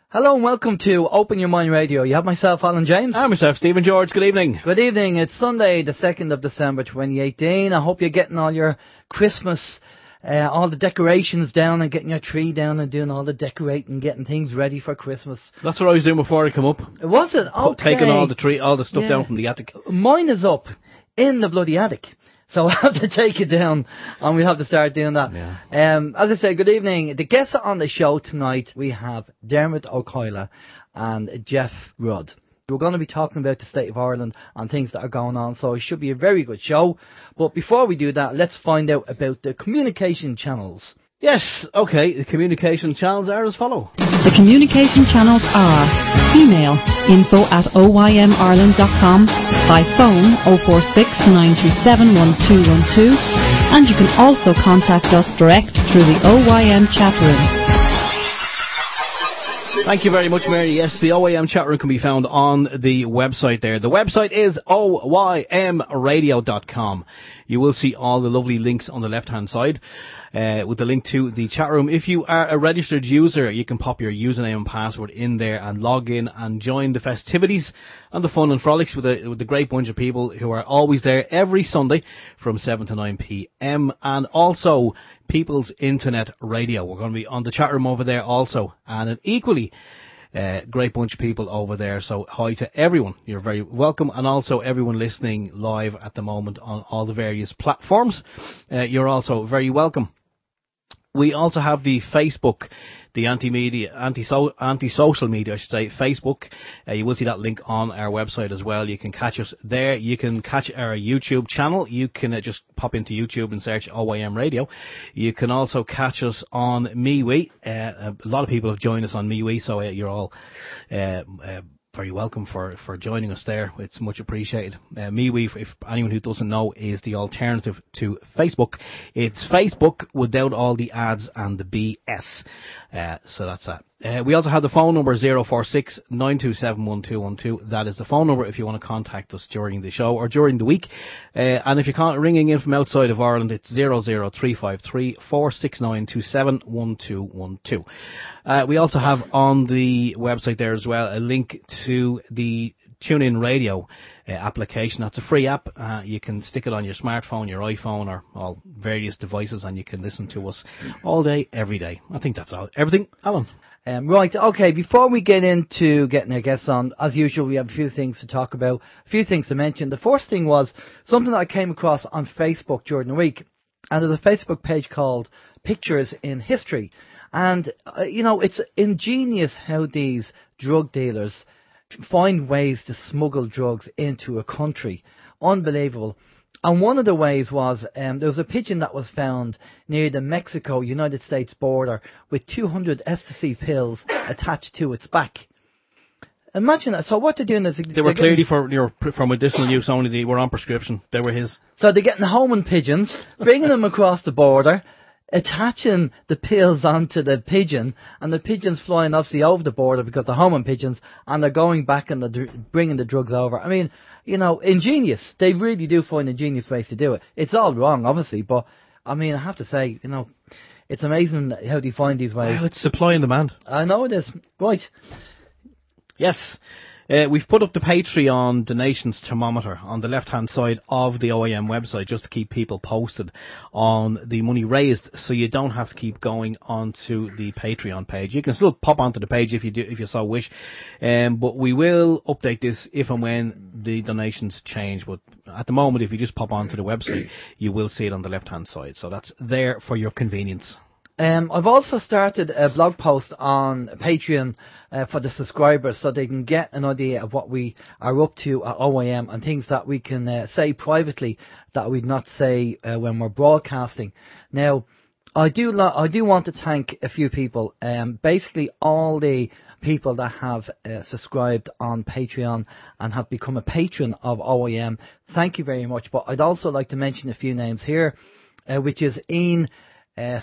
Hello and welcome to Open Your Mind Radio. You have myself, Alan James. And myself, Stephen George. Good evening. Good evening. It's Sunday, the 2nd of December 2018. I hope you're getting all your Christmas, all the decorations down and getting your tree down and doing all the decorating, getting things ready for Christmas. That's what I was doing before I come up. Was it? Okay. Taking all the stuff down from the attic. Mine is up in the bloody attic. So I have to take it down and we have to start doing that. Yeah. As I said, good evening. The guests on the show tonight, we have Diarmaid O'Coyle and Jeff Rudd. We're going to be talking about the state of Ireland and things that are going on, so it should be a very good show. But before we do that, let's find out about the communication channels. Yes, okay, the communication channels are as follow. The communication channels are email info@oymireland.com, by phone 046 927 1212, and you can also contact us direct through the OYM chat room. Thank you very much, Mary. Yes, the OYM chat room can be found on the website there. The website is oymradio.com. You will see all the lovely links on the left-hand side with the link to the chat room. If you are a registered user, you can pop your username and password in there and log in and join the festivities and the fun and frolics with a great bunch of people who are always there every Sunday from 7 to 9 p.m. And also People's Internet Radio. We're going to be on the chat room over there also, and an equally great bunch of people over there. So hi to everyone. You're very welcome, and also everyone listening live at the moment on all the various platforms. You're also very welcome. We also have the Facebook, the anti-social media, I should say, Facebook. You will see that link on our website as well. You can catch us there. You can catch our YouTube channel. You can just pop into YouTube and search OYM Radio. You can also catch us on MeWe. A lot of people have joined us on MeWe, so you're all very welcome for joining us there. It's much appreciated. MeWe, if anyone who doesn't know, is the alternative to Facebook. It's Facebook without all the ads and the BS. So that's that. We also have the phone number 046 927 1212. That is the phone number if you want to contact us during the show or during the week. And if you're ringing in from outside of Ireland, it's 00353 469 271212. We also have on the website there as well a link to the TuneIn Radio application. That's a free app. You can stick it on your smartphone, your iPhone, or all various devices, and you can listen to us all day, every day. I think that's all. Everything, Alan. Right, okay, before we get into getting our guests on, as usual, we have a few things to talk about, a few things to mention. The first thing was something that I came across on Facebook during the week, and there's a Facebook page called Pictures in History. And, it's ingenious how these drug dealers find ways to smuggle drugs into a country. Unbelievable. And one of the ways was there was a pigeon that was found near the Mexico-United States border with 200 ecstasy pills attached to its back. Imagine that. So what they're doing is... They were clearly for medicinal use only. They were on prescription. They were his. So they're getting homing pigeons, bringing them across the border, attaching the pills onto the pigeon, and the pigeon's flying obviously over the border because they're homing pigeons, and they're going back and they're bringing the drugs over. I mean, ingenious. They really do find ingenious ways to do it. It's all wrong, obviously, but, I mean, I have to say, it's amazing how they find these ways. Well, it's supply and demand. I know it is. Right. Yes. We've put up the Patreon donations thermometer on the left-hand side of the OYM website just to keep people posted on the money raised, so you don't have to keep going onto the Patreon page. You can still pop onto the page if you so wish, but we will update this if and when the donations change. But at the moment, if you just pop onto the website, you will see it on the left-hand side. So that's there for your convenience. I've also started a blog post on Patreon for the subscribers so they can get an idea of what we are up to at OYM and things that we can say privately that we'd not say when we're broadcasting. Now, I do want to thank a few people, basically all the people that have subscribed on Patreon and have become a patron of OYM. Thank you very much. But I'd also like to mention a few names here, which is Ian,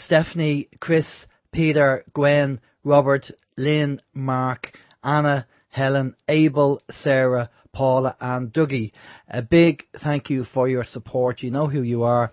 Stephanie, Chris, Peter, Gwen, Robert, Lynn, Mark, Anna, Helen, Abel, Sarah, Paula and Dougie. A big thank you for your support. You know who you are.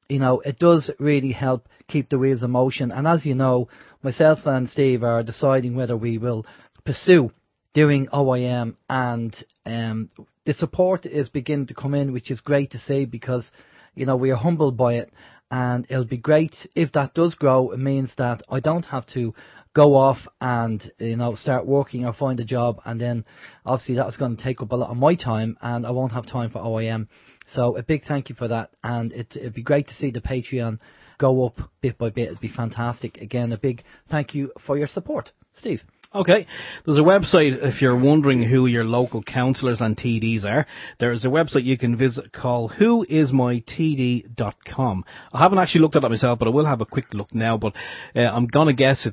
It does really help keep the wheels in motion. And as you know, myself and Steve are deciding whether we will pursue doing OYM, and the support is beginning to come in, which is great to see, because we are humbled by it, and it'll be great if that does grow. It means that I don't have to go off and start working or find a job, and then obviously that's going to take up a lot of my time, and I won't have time for OYM. So a big thank you for that, and it'd be great to see the Patreon go up bit by bit. It'd be fantastic. Again, a big thank you for your support, Steve. Okay, there's a website if you're wondering who your local councillors and TDs are. There is a website you can visit called whoismytd.com. I haven't actually looked at it myself, but I will have a quick look now. But I'm going to guess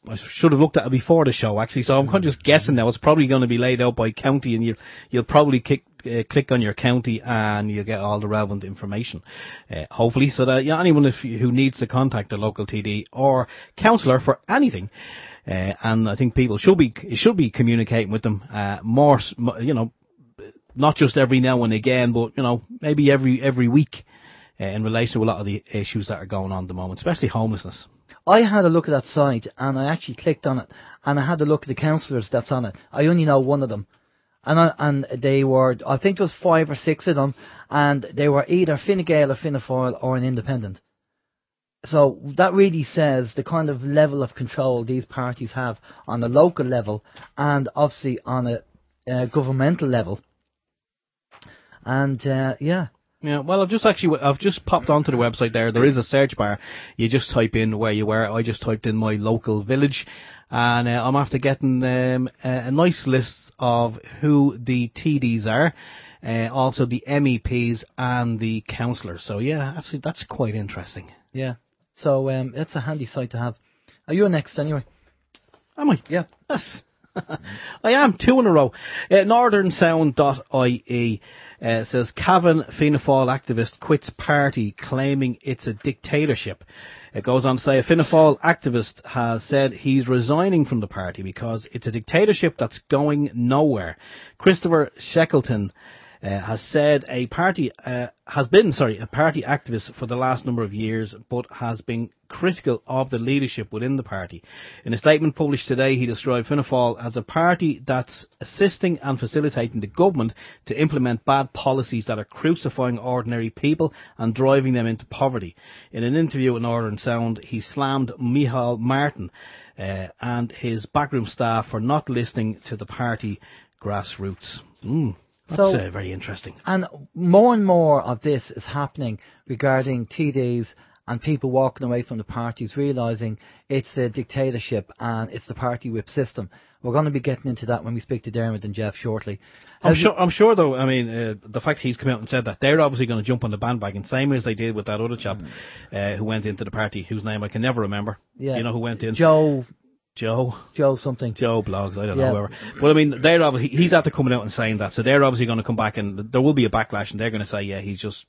I should have looked at it before the show, actually, so I'm kind of just guessing now. It's probably going to be laid out by county, and you'll probably click on your county and you'll get all the relevant information, hopefully, so that anyone who needs to contact a local TD or councillor for anything. And I think people should be communicating with them more, not just every now and again, but maybe every week in relation to a lot of the issues that are going on at the moment, especially homelessness. I had a look at that site, and I actually clicked on it, and I had a look at the councillors that's on it. I only know one of them, and they were, I think there was 5 or 6 of them, and they were either Fine Gael or Fianna Fáil or an independent. So that really says the kind of level of control these parties have on a local level, and obviously on a governmental level. And yeah, well, I've just popped onto the website there. There is a search bar. You just type in where you were. I just typed in my local village, and I'm after getting a nice list of who the TDs are, also the MEPs and the councillors. So yeah, that's quite interesting. Yeah. So it's a handy site to have. Are you next anyway? Am I? Yeah. Yes. I am 2 in a row. Northernsound.ie says Cavan Fianna Fáil activist quits party claiming it's a dictatorship. It goes on to say a Fianna Fáil activist has said he's resigning from the party because it's a dictatorship that's going nowhere. Christopher Shackleton has said a party activist for the last number of years, but has been critical of the leadership within the party. In a statement published today, he described Fianna Fáil as a party that's assisting and facilitating the government to implement bad policies that are crucifying ordinary people and driving them into poverty. In an interview with Northern Sound, he slammed Micheál Martin and his backroom staff for not listening to the party grassroots. That's very interesting. And more of this is happening regarding TDs and people walking away from the parties, realising it's a dictatorship and it's the party whip system. We're going to be getting into that when we speak to Diarmaid and Jeff shortly. I'm sure though, I mean, the fact he's come out and said that, they're obviously going to jump on the bandwagon, same as they did with that other chap who went into the party, whose name I can never remember. Yeah. You know who went in? Joe something. Joe Blogs, I don't know, whoever. But I mean, they're obviously, he's after coming out and saying that, so they're obviously going to come back and there will be a backlash, and they're going to say, yeah, he's just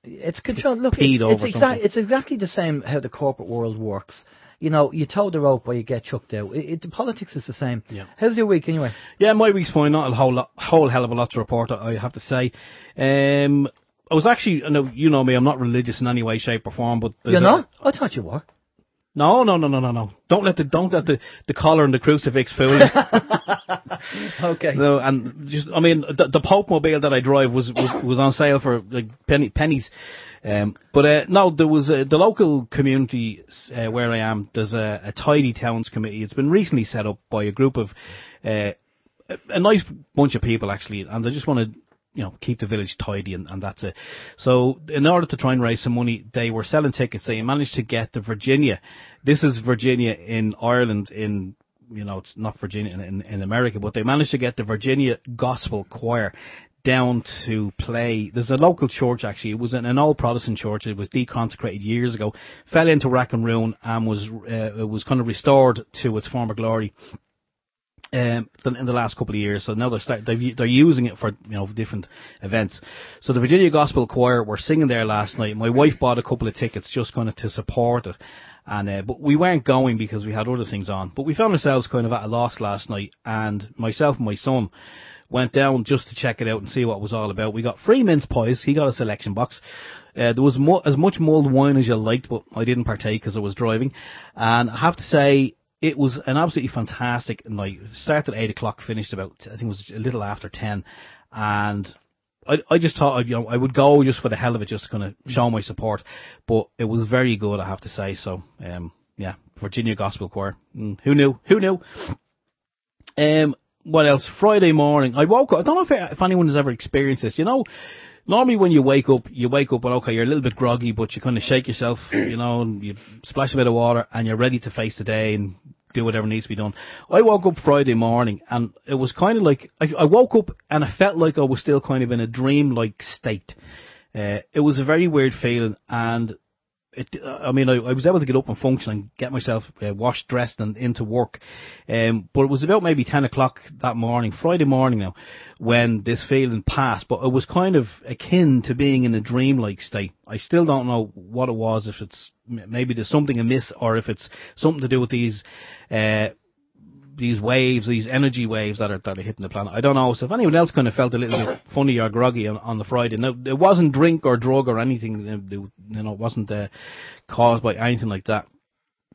it's control. Look, it's exactly the same how the corporate world works. You know, you toe the rope or you get chucked out. The politics is the same. Yeah. How's your week anyway? Yeah, my week's fine. Not a whole hell of a lot to report, I have to say. I was actually, I know you know me, I'm not religious in any way, shape or form, but you're not? I thought you were. No. Don't let the collar and the crucifix fool you. Okay. No, and just, I mean, the Pope mobile that I drive was on sale for like pennies. But no, there was the local community where I am. There's a tidy towns committee. It's been recently set up by a group of a nice bunch of people actually, and they just want to, you know, keep the village tidy, and that's it. So in order to try and raise some money, they were selling tickets. They managed to get the Virginia. This is Virginia in Ireland, in, you know, it's not Virginia in America, but they managed to get the Virginia Gospel Choir down to play. There's a local church actually. It was an old Protestant church. It was deconsecrated years ago, fell into rack and ruin, and was kind of restored to its former glory in the last couple of years. So now they're using it for, you know, different events. So the Virginia Gospel Choir were singing there last night. My wife bought a couple of tickets just kind of to support it, and but we weren't going because we had other things on. But we found ourselves kind of at a loss last night, and myself and my son went down just to check it out and see what it was all about. We got free mince pies. He got a selection box. There was as much mulled wine as you liked, but I didn't partake because I was driving. And I have to say, it was an absolutely fantastic night. It started at 8 o'clock, finished about, I think it was a little after 10, and I just thought, I would go just for the hell of it, just to kind of show my support. But it was very good, I have to say. So, yeah, Virginia Gospel Choir. Who knew? Who knew? What else? Friday morning, I woke up. I don't know if anyone has ever experienced this. Normally when you wake up and okay, you're a little bit groggy, but you kind of shake yourself, and you splash a bit of water, and you're ready to face the day and do whatever needs to be done. I woke up Friday morning, and it was kind of like, I woke up and I felt like I was still kind of in a dream-like state. It was a very weird feeling, and I was able to get up and function and get myself washed, dressed, and into work. But it was about maybe 10 o'clock that morning, Friday morning now, when this feeling passed. But it was kind of akin to being in a dream-like state. I still don't know what it was, if it's maybe there's something amiss, or if it's something to do with these waves, these energy waves that are hitting the planet. I don't know. So if anyone else kind of felt a little bit funny or groggy on the Friday, now it wasn't drink or drug or anything. It wasn't caused by anything like that.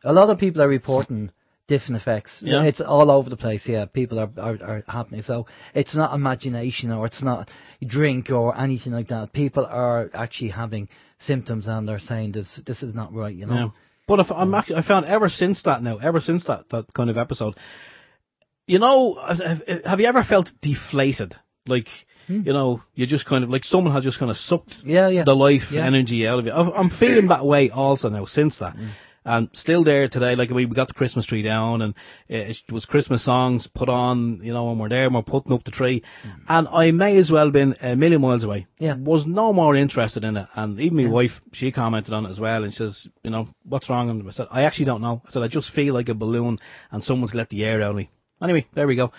A lot of people are reporting different effects. Yeah. It's all over the place. Yeah, people are happening. So it's not imagination, or it's not drink or anything like that. People are actually having symptoms, and they're saying this is not right. Yeah. But I found ever since that kind of episode, have you ever felt deflated? Like, you just kind of, like someone has just kind of sucked the life energy out of you. I'm feeling that way also now since that. And still there today, like we got the Christmas tree down, and it was Christmas songs put on, and we're there and we're putting up the tree. And I may as well have been a million miles away. Yeah. Was no more interested in it. And even my wife, she commented on it as well, and she says, what's wrong? And I said, I actually don't know. I said, I just feel like a balloon and someone's let the air out of me. Anyway, there we go.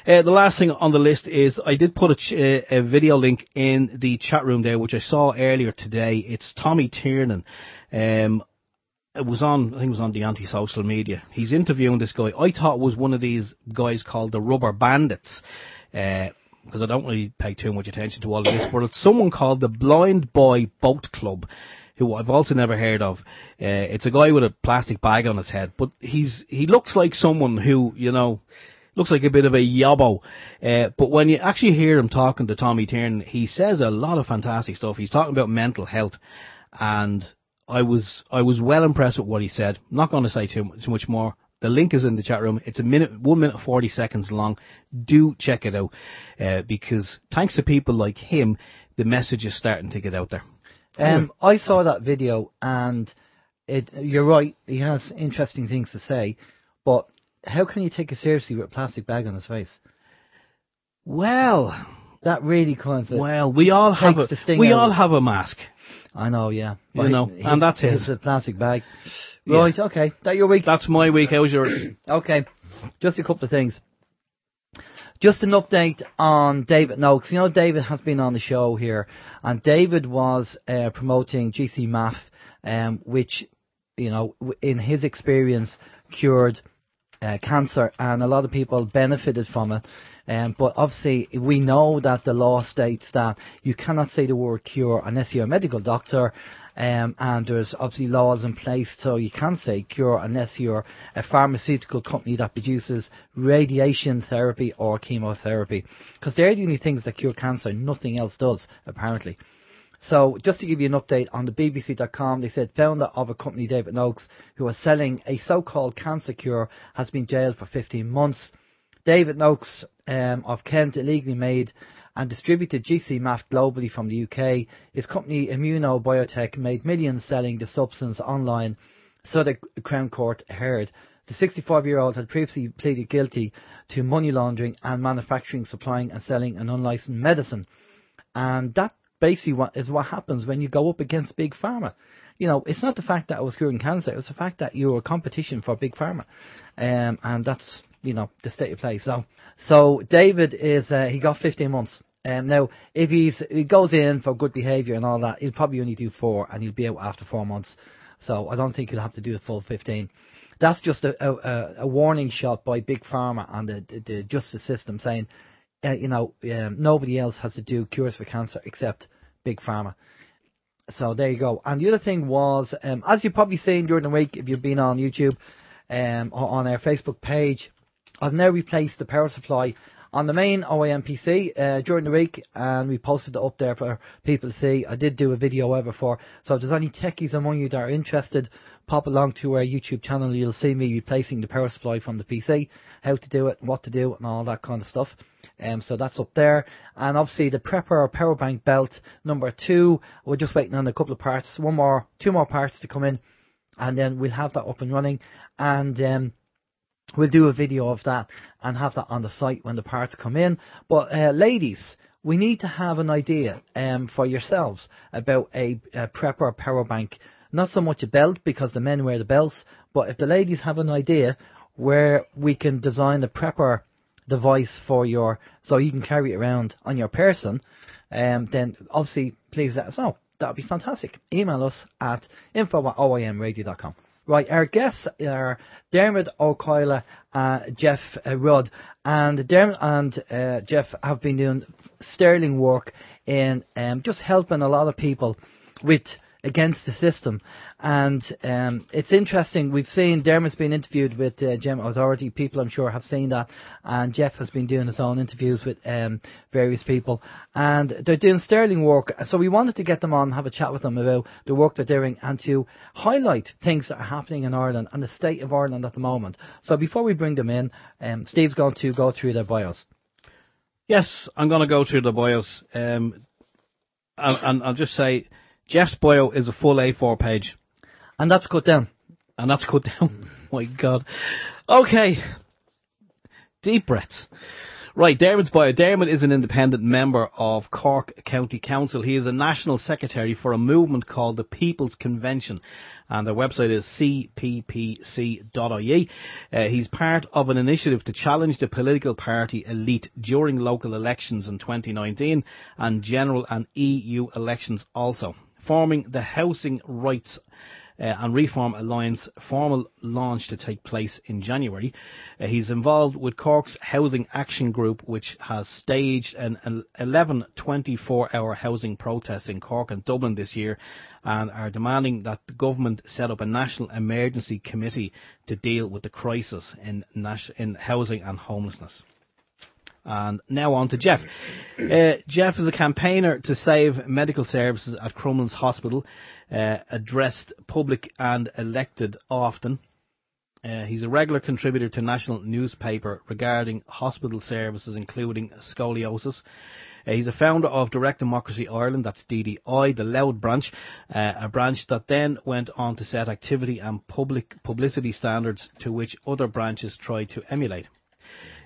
The last thing on the list is I did put a video link in the chat room there, which I saw earlier today. It's Tommy Tiernan. I think it was on the anti-social media. He's interviewing this guy. I thought it was one of these guys called the Rubber Bandits, because I don't really pay too much attention to all of this, but it's someone called the Blind Boy Boat Club, who I've also never heard of. It's a guy with a plastic bag on his head, but he looks like someone who, looks like a bit of a yobbo. But when you actually hear him talking to Tommy Tiernan, he says a lot of fantastic stuff. He's talking about mental health, and I was well impressed with what he said. I'm not going to say too much more. The link is in the chat room. It's 1 minute 40 seconds long. Do check it out, because thanks to people like him, the message is starting to get out there. I saw that video, and you're right, he has interesting things to say, but how can you take it seriously with a plastic bag on his face? Well, that really kind of... Well, we all have a mask. I know, yeah. And that's it. It's a plastic bag. Right, yeah. Okay. That your week? That's my week. How's yours? Okay. Just a couple of things. Just an update on David Noakes. David has been on the show here, and David was promoting GC MAF, which, in his experience, cured cancer, and a lot of people benefited from it. But obviously, we know that the law states that you cannot say the word cure unless you're a medical doctor, and there's obviously laws in place, so you can't say cure unless you're a pharmaceutical company that produces radiation therapy or chemotherapy, because they're the only things that cure cancer. Nothing else does, apparently. So just to give you an update on the BBC.com, they said founder of a company, David Noakes, who was selling a so-called cancer cure, has been jailed for 15 months. David Noakes of Kent illegally made and distributed GC MAF globally from the UK. His company Immunobiotech made millions selling the substance online, so the Crown Court heard. The 65-year-old had previously pleaded guilty to money laundering and manufacturing, supplying and selling an unlicensed medicine. And that basically is what happens when you go up against Big Pharma. It's not the fact that it was curing cancer, it's the fact that you're a competition for Big Pharma. And that's, the state of play. So David he got 15 months. Now, if he goes in for good behaviour and all that, he'll probably only do 4, and he'll be out after 4 months. So I don't think he'll have to do the full 15. That's just a warning shot by Big Pharma and the justice system saying, nobody else has to do cures for cancer except Big Pharma. So there you go. And the other thing was, as you've probably seen during the week, if you've been on YouTube, on our Facebook page. I've now replaced the power supply on the main OYM PC during the week, and we posted it up there for people to see. I did do a video ever before, so if there's any techies among you that are interested, pop along to our YouTube channel. You'll see me replacing the power supply from the PC, how to do it, what to do, and all that kind of stuff. So that's up there. And obviously the Prepper power bank belt number 2, we're just waiting on a couple of parts, two more parts to come in, and then we'll have that up and running. And we'll do a video of that and have that on the site when the parts come in. But ladies, we need to have an idea for yourselves about a Prepper power bank. Not so much a belt, because the men wear the belts, but if the ladies have an idea where we can design a Prepper device for so you can carry it around on your person, then obviously please let us know. That would be fantastic. Email us at info@oymradio.com. Right, our guests are Diarmaid O'Coyle and Jeff Rudd. And Diarmaid and Jeff have been doing sterling work in just helping a lot of people against the system. And it's interesting, we've seen Diarmaid's been interviewed with Gem Authority. People I'm sure have seen that, and Jeff has been doing his own interviews with various people, and they're doing sterling work. So we wanted to get them on, have a chat with them about the work they're doing, and to highlight things that are happening in Ireland and the state of Ireland at the moment. So before we bring them in, Steve's going to go through their bios. Yes, I'm going to go through the bios, and I'll just say Jeff's bio is a full A4 page. And that's cut down. My God. Okay. Deep breaths. Right, Diarmaid's bio. Diarmaid is an independent member of Cork County Council. He is a national secretary for a movement called the People's Convention, and their website is cppc.ie. He's part of an initiative to challenge the political party elite during local elections in 2019 and general and EU elections also, forming the Housing Rights and Reform Alliance, formal launch to take place in January. He's involved with Cork's Housing Action Group, which has staged an 11 24-hour housing protests in Cork and Dublin this year, and are demanding that the government set up a national emergency committee to deal with the crisis in housing and homelessness. And now on to Jeff. Jeff is a campaigner to save medical services at Crumlin's Hospital, addressed public and elected often. He's a regular contributor to national newspaper regarding hospital services, including scoliosis. He's a founder of Direct Democracy Ireland, that's DDI, the Loud branch, a branch that then went on to set activity and publicity standards to which other branches tried to emulate.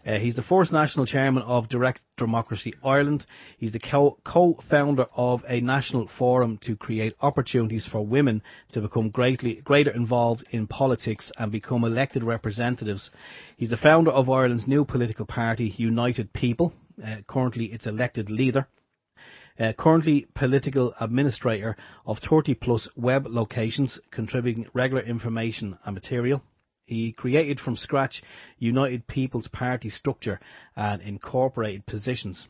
He's the first national chairman of Direct Democracy Ireland. He's the co-founder of a national forum to create opportunities for women to become greater involved in politics and become elected representatives. He's the founder of Ireland's new political party, United People, currently its elected leader. Currently political administrator of 30 plus web locations, contributing regular information and material. He created from scratch United People's Party structure and incorporated positions.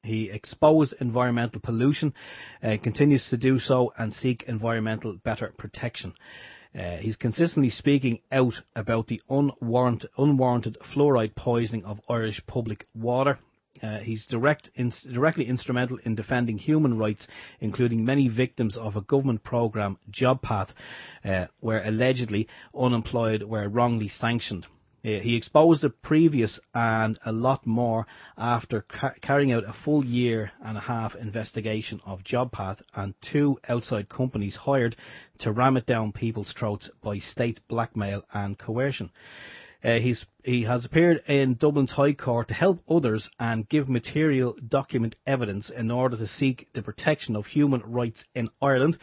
He exposed environmental pollution, continues to do so, and seek environmental better protection. He's consistently speaking out about the unwarranted fluoride poisoning of Irish public water. He's directly instrumental in defending human rights, including many victims of a government programme, Job Path, where allegedly unemployed were wrongly sanctioned. He exposed the previous and a lot more after carrying out a full year and a half investigation of Job Path and 2 outside companies hired to ram it down people's throats by state blackmail and coercion. He has appeared in Dublin's High Court to help others and give material document evidence in order to seek the protection of human rights in Ireland.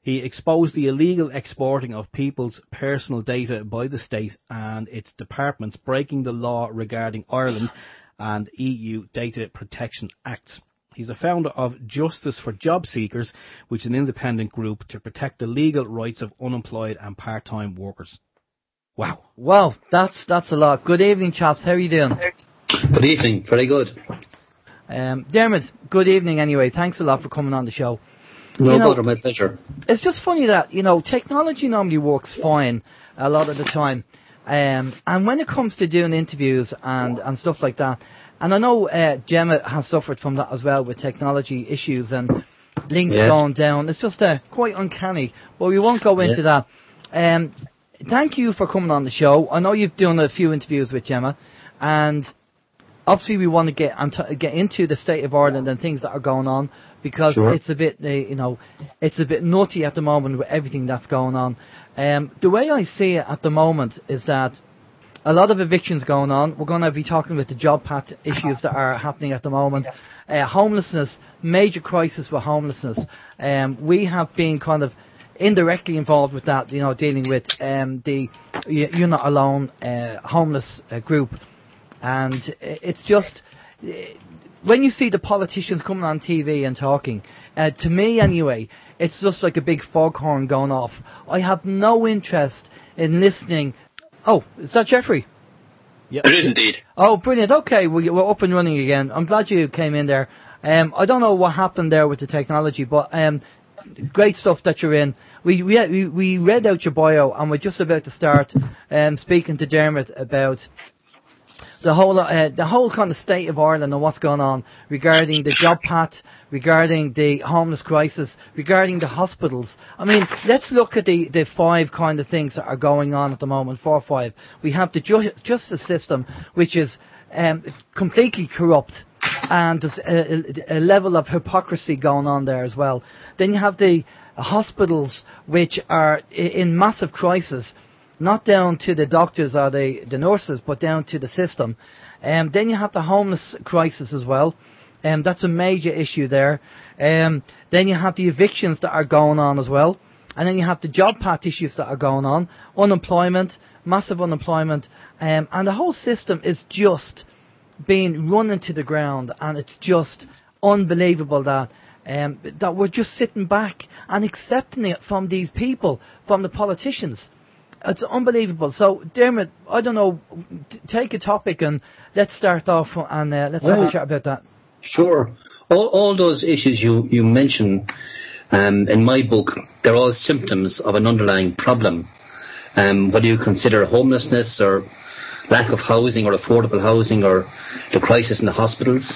He exposed the illegal exporting of people's personal data by the state and its departments, breaking the law regarding Ireland and EU Data Protection Acts. He's the founder of Justice for Job Seekers, which is an independent group to protect the legal rights of unemployed and part-time workers. Wow, that's a lot. Good evening, chaps. How are you doing? Good evening. Very good. Diarmaid, good evening anyway. Thanks a lot for coming on the show. No bother, my pleasure. It's just funny that, technology normally works fine a lot of the time, And when it comes to doing interviews and stuff like that, and I know Gemma has suffered from that as well with technology issues and links going down. It's just quite uncanny, but we won't go into that. Thank you for coming on the show. I know you've done a few interviews with Gemma, and obviously we want to get into the state of Ireland and things that are going on, because it's a bit, it's a bit nutty at the moment with everything that's going on. The way I see it at the moment is that a lot of evictions going on. We're going to be talking about the job pat issues that are happening at the moment. Homelessness, major crisis with homelessness. We have been kind of indirectly involved with that, dealing with the You're Not Alone homeless group. And it's just, when you see the politicians coming on TV and talking, to me anyway, it's just like a big foghorn going off. I have no interest in listening. Oh, is that Jeffrey? Yep. It is indeed. Oh, brilliant. Okay, we're up and running again. I'm glad you came in there. I don't know what happened there with the technology, but great stuff that you're in. We read out your bio, and we're just about to start speaking to Diarmaid about the whole kind of state of Ireland and what's going on regarding the job pat, regarding the homeless crisis, regarding the hospitals. I mean, let's look at the 5 kind of things that are going on at the moment. 4 or 5. We have the justice system, which is completely corrupt, and there's a level of hypocrisy going on there as well. Then you have the hospitals, which are in massive crisis, not down to the doctors or the nurses, but down to the system. Then you have the homeless crisis as well. That's a major issue there. Then you have the evictions that are going on as well. And then you have the job pat issues that are going on. Unemployment, massive unemployment. And the whole system is just being run into the ground. And it's just unbelievable that we're just sitting back and accepting it from these people, from the politicians. It's unbelievable. So, Diarmaid, I don't know, take a topic and let's start off and let's have a chat about that. Sure. All those issues you mention in my book, they're all symptoms of an underlying problem. Whether you consider homelessness or lack of housing or affordable housing or the crisis in the hospitals,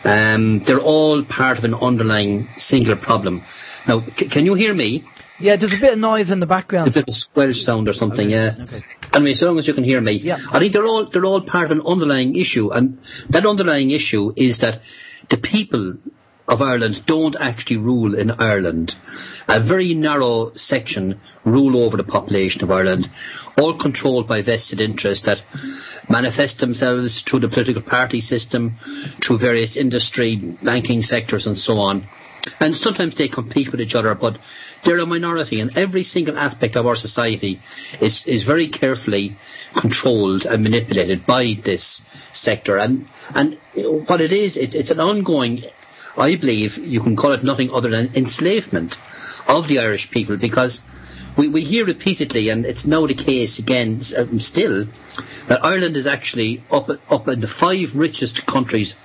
they're all part of an underlying singular problem. Now, can you hear me? Yeah, there's a bit of noise in the background. A bit of squelch sound or something, yeah. Okay. Anyway, so long as you can hear me. Yeah. I think they're all part of an underlying issue, and that underlying issue is that the people of Ireland don't actually rule in Ireland. A very narrow section rule over the population of Ireland, all controlled by vested interests that manifest themselves through the political party system, through various industry, banking sectors and so on. And sometimes they compete with each other, but they're a minority, and every single aspect of our society is very carefully controlled and manipulated by this sector. And what it is, it's an ongoing, I believe, you can call it nothing other than enslavement of the Irish people, because we hear repeatedly, and it's now the case again still, that Ireland is actually up in the 5 richest countries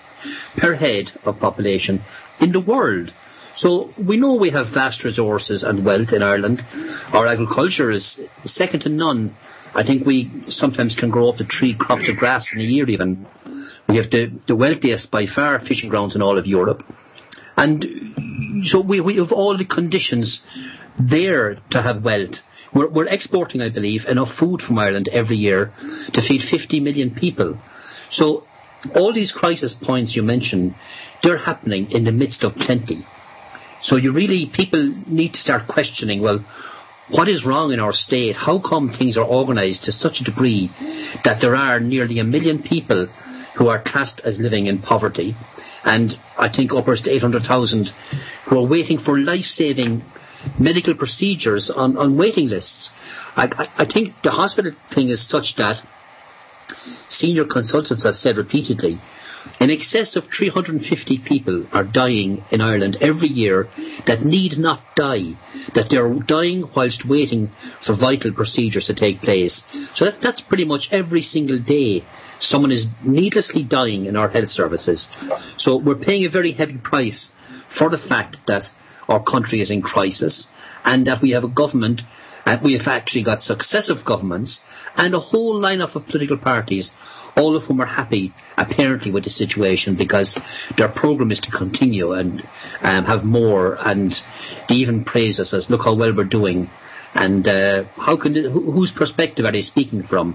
per head of population in the world. So we know we have vast resources and wealth in Ireland. Our agriculture is second to none. I think we sometimes can grow up to 3 crops of grass in a year even. We have the wealthiest by far fishing grounds in all of Europe. And so we have all the conditions there to have wealth. We're exporting, I believe, enough food from Ireland every year to feed 50 million people. So all these crisis points you mentioned, they're happening in the midst of plenty. So people need to start questioning, well, what is wrong in our state? How come things are organised to such a degree that there are nearly 1 million people who are classed as living in poverty, and I think upwards to 800,000 who are waiting for life-saving medical procedures on waiting lists? I think the hospital thing is such that senior consultants have said repeatedly, in excess of 350 people are dying in Ireland every year that need not die, that they're dying whilst waiting for vital procedures to take place. So that's pretty much every single day someone is needlessly dying in our health services. So we're paying a very heavy price for the fact that our country is in crisis and that we have a government We have actually got successive governments and a whole lineup of political parties, all of whom are happy, apparently, with the situation because their programme is to continue and have more, and they even praise us as, look how well we're doing. And whose perspective are they speaking from?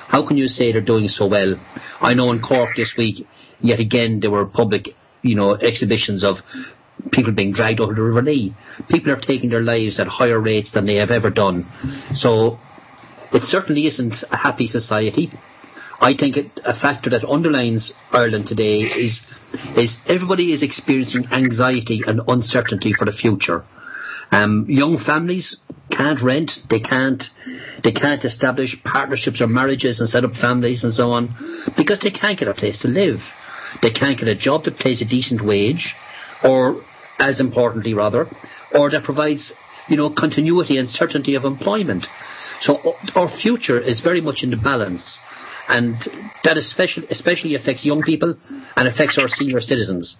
How can you say they're doing so well? I know in Cork this week, yet again, there were public, exhibitions of people being dragged over the River Lee. People are taking their lives at higher rates than they have ever done. So it certainly isn't a happy society. I think a factor that underlines Ireland today is everybody is experiencing anxiety and uncertainty for the future. Young families can't rent, they can't establish partnerships or marriages and set up families and so on because they can't get a place to live. They can't get a job that pays a decent wage, or as importantly rather, or that provides continuity and certainty of employment. So our future is very much in the balance, and that especially affects young people and affects our senior citizens,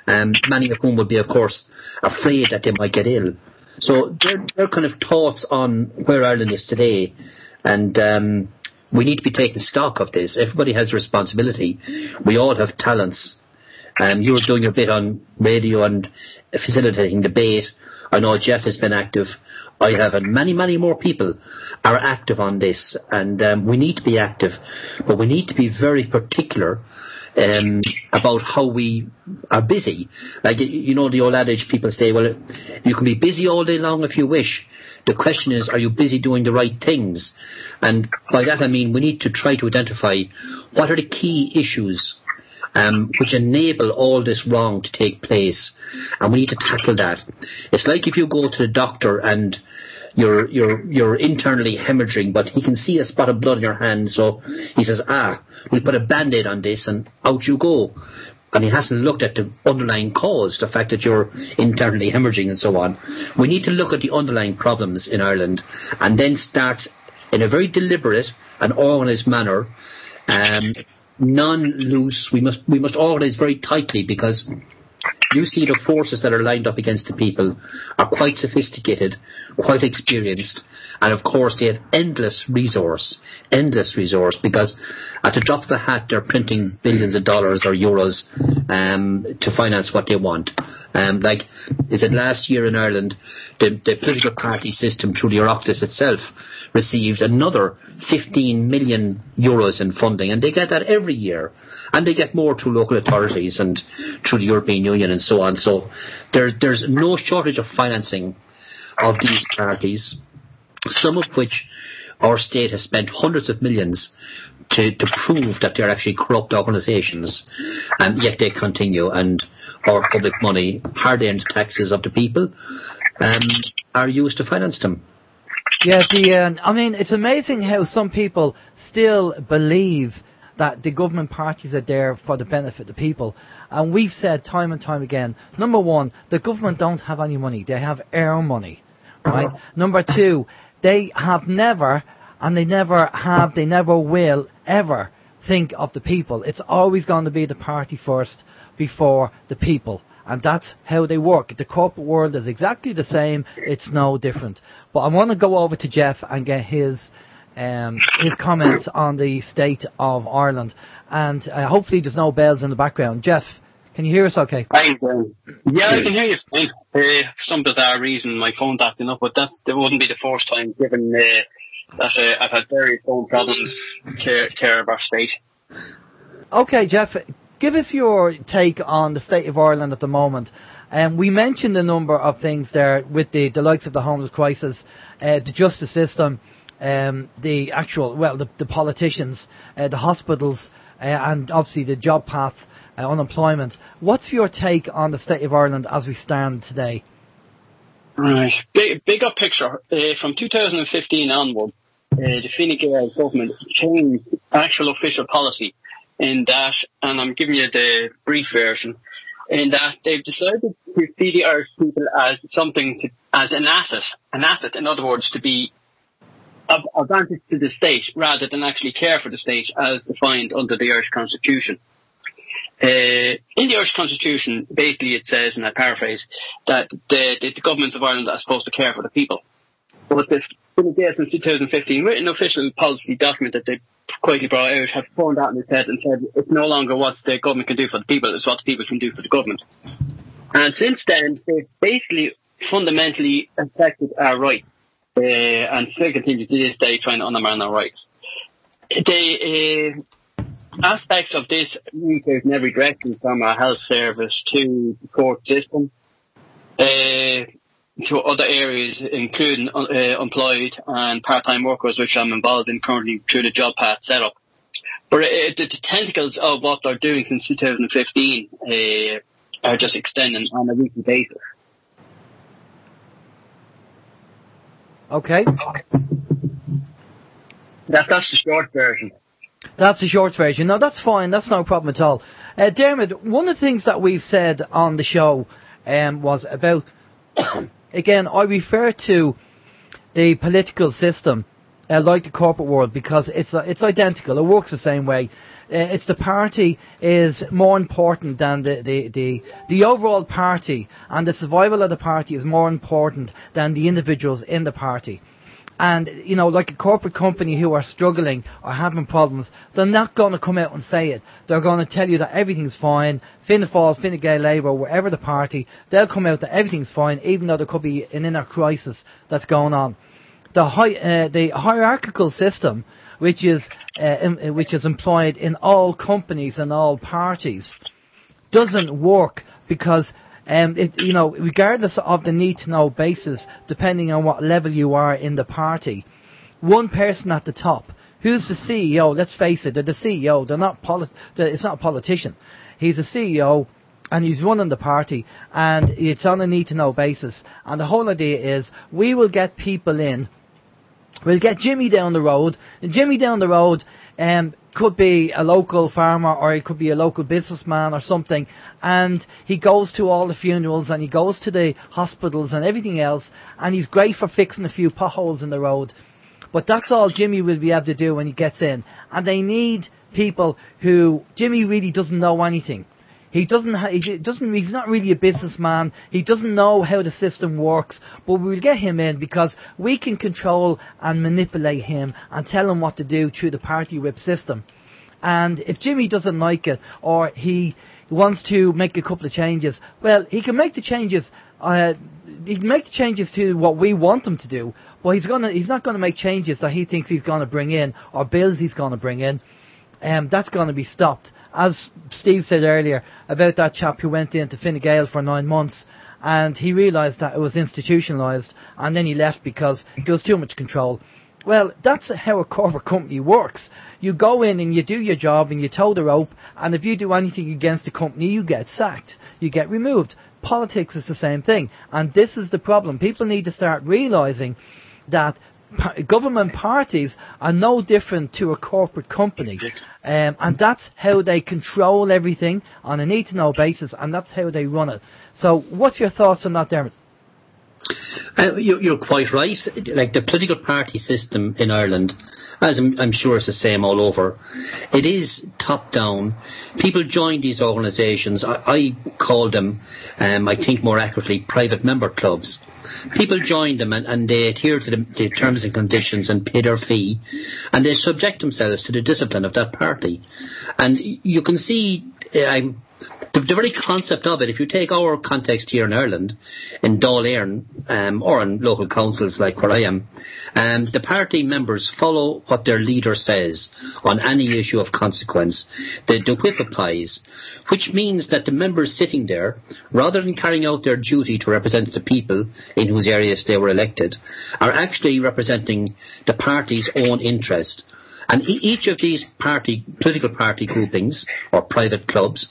many of whom would be, of course, afraid that they might get ill. So they're kind of thoughts on where Ireland is today, and we need to be taking stock of this. Everybody has a responsibility. We all have talents. You were doing your bit on radio and facilitating debate. I know Jeff has been active. I have, and many, many more people are active on this, and we need to be active, but we need to be very particular about how we are busy. Like, the old adage, people say, well, you can be busy all day long if you wish. The question is, are you busy doing the right things? And by that I mean we need to try to identify what are the key issues which enable all this wrong to take place, and we need to tackle that. It's like if you go to the doctor and you're internally hemorrhaging, but he can see a spot of blood in your hand, so he says, we'll put a band-aid on this, and out you go. And he hasn't looked at the underlying cause, the fact that you're internally hemorrhaging and so on. We need to look at the underlying problems in Ireland and then start in a very deliberate and organised manner, non-loose. We must organise very tightly, because you see the forces that are lined up against the people are quite sophisticated, quite experienced, and of course they have endless resource, because at the drop of the hat they're printing billions of dollars or euros to finance what they want. Like, is it last year in Ireland, the political party system through the Oireachtas itself received another 15 million euros in funding, and they get that every year, and they get more through local authorities and through the European Union and so on. So there's no shortage of financing of these parties, some of which our state has spent hundreds of millions to prove that they're actually corrupt organisations, and yet they continue, and our public money, hard-earned taxes of the people, are used to finance them. Yeah, I mean, it's amazing how some people still believe that the government parties are there for the benefit of the people. And we've said time and time again, number one, the government don't have any money. They have our money, right? Number two, they have never, and they never will ever think of the people. It's always going to be the party first before the people. And that's how they work. The corporate world is exactly the same. It's no different. But I want to go over to Jeff and get his comments on the state of Ireland. And hopefully there's no bells in the background. Jeff, can you hear us okay? Yeah, I can hear you fine. For some bizarre reason, my phone's acting up, but that wouldn't be the first time, given that I've had various phone problems care of our state. Okay, Jeff, give us your take on the state of Ireland at the moment. We mentioned a number of things there with the likes of the homeless crisis, the justice system, the politicians, the hospitals, and obviously the job path, unemployment. What's your take on the state of Ireland as we stand today? Right. Bigger picture. From 2015 onward, the Fine Gael government changed actual official policy in that, and I'm giving you the brief version, in that they've decided to see the Irish people as something as an asset, in other words, to be of advantage to the state rather than actually care for the state as defined under the Irish Constitution. In the Irish Constitution, basically it says, and I paraphrase, that the governments of Ireland are supposed to care for the people. But the Fine Gael since 2015, written official policy document that they quietly brought out, have thrown that in his head and said it's no longer what the government can do for the people, it's what the people can do for the government. And since then, they've basically fundamentally affected our rights, and still continue to this day trying to undermine our rights. The aspects of this reach out in every direction, from our health service to the court system, to other areas, including employed and part-time workers, which I'm involved in currently through the Job Path setup. But the tentacles of what they're doing since 2015 are just extending on a weekly basis. Okay. That's the short version. That's the short version. No, that's fine. That's no problem at all. Diarmaid, one of the things that we've said on the show was about, again, I refer to the political system like the corporate world because it's identical. It works the same way. It's the party is more important than the overall party, and the survival of the party is more important than the individuals in the party. And, you know, like a corporate company who are struggling or having problems, they're not going to come out and say it. They're going to tell you that everything's fine. Fianna Fáil, Fine Gael, Labour, wherever the party, they'll come out that everything's fine, even though there could be an inner crisis that's going on. The hierarchical system, which is employed in all companies and all parties, doesn't work because regardless of the need-to-know basis, depending on what level you are in the party, one person at the top, who's the CEO, let's face it, they're the CEO, it's not a politician. He's a CEO, and he's running the party, and it's on a need-to-know basis. And the whole idea is, we will get people in, we'll get Jimmy down the road, and Jimmy down the road could be a local farmer, or he could be a local businessman or something, and he goes to all the funerals and he goes to the hospitals and everything else, and he's great for fixing a few potholes in the road. But that's all Jimmy will be able to do when he gets in. And they need people who, Jimmy really doesn't know anything. He's not really a businessman. He doesn't know how the system works, but we'll get him in because we can control and manipulate him and tell him what to do through the party whip system. And if Jimmy doesn't like it, or he wants to make a couple of changes, well, he can make the changes. He can make the changes to what we want him to do, but he's not going to make changes that he thinks he's going to bring in, or bills he's going to bring in. That's going to be stopped. As Steve said earlier about that chap who went into Fine Gael for 9 months, and he realised that it was institutionalised, and then he left because there was too much control. Well, that's how a corporate company works. You go in and you do your job and you toe the rope, and if you do anything against the company, you get sacked. You get removed. Politics is the same thing, and this is the problem. People need to start realising that government parties are no different to a corporate company, and that's how they control everything on a need-to-know basis, and that's how they run it. So what's your thoughts on that, Diarmaid? You're quite right. Like the political party system in Ireland, as I'm sure it's the same all over, it is top down. People join these organisations. I call them, I think more accurately, private member clubs. People join them and they adhere to the terms and conditions and pay their fee, and they subject themselves to the discipline of that party. And you can see the very concept of it, if you take our context here in Ireland, in Dáil Éireann, or in local councils like where I am, the party members follow what their leader says on any issue of consequence. The whip applies, which means that the members sitting there, rather than carrying out their duty to represent the people in whose areas they were elected, are actually representing the party's own interest. And each of these political party groupings, or private clubs,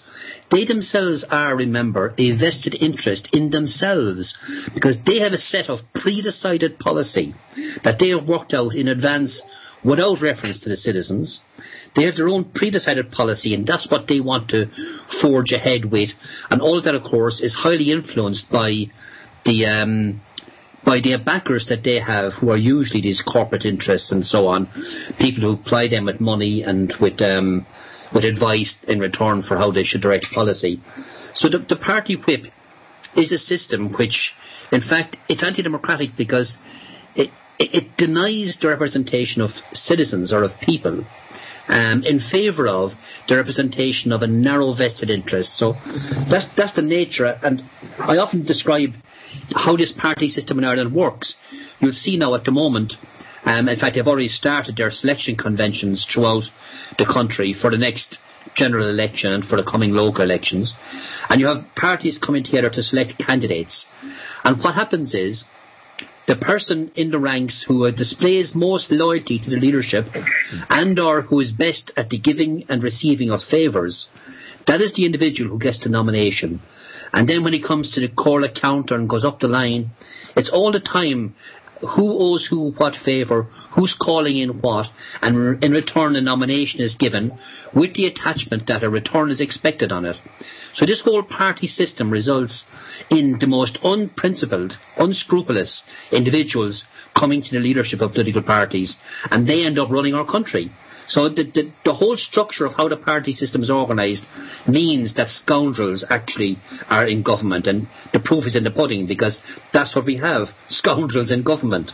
they themselves are, remember, a vested interest in themselves, because they have a set of pre-decided policy that they have worked out in advance without reference to the citizens. They have their own pre-decided policy, and that's what they want to forge ahead with. And all of that, of course, is highly influenced by the backers that they have, who are usually these corporate interests and so on, people who ply them with money and with advice in return for how they should direct policy. So the party whip is a system which, in fact, it's anti-democratic because it denies the representation of citizens or of people in favour of the representation of a narrow vested interest. So that's the nature, and I often describe how this party system in Ireland works. You'll see now at the moment, in fact they've already started their selection conventions throughout the country for the next general election and for the coming local elections, and you have parties coming together to select candidates, and what happens is the person in the ranks who displays most loyalty to the leadership and or who is best at the giving and receiving of favours, that is the individual who gets the nomination. And then when it comes to the core counter and goes up the line, it's all the time who owes who what favour, who's calling in what, and in return a nomination is given with the attachment that a return is expected on it. So this whole party system results in the most unprincipled, unscrupulous individuals coming to the leadership of political parties, and they end up running our country. So the whole structure of how the party system is organised means that scoundrels actually are in government, and the proof is in the pudding, because that's what we have, scoundrels in government.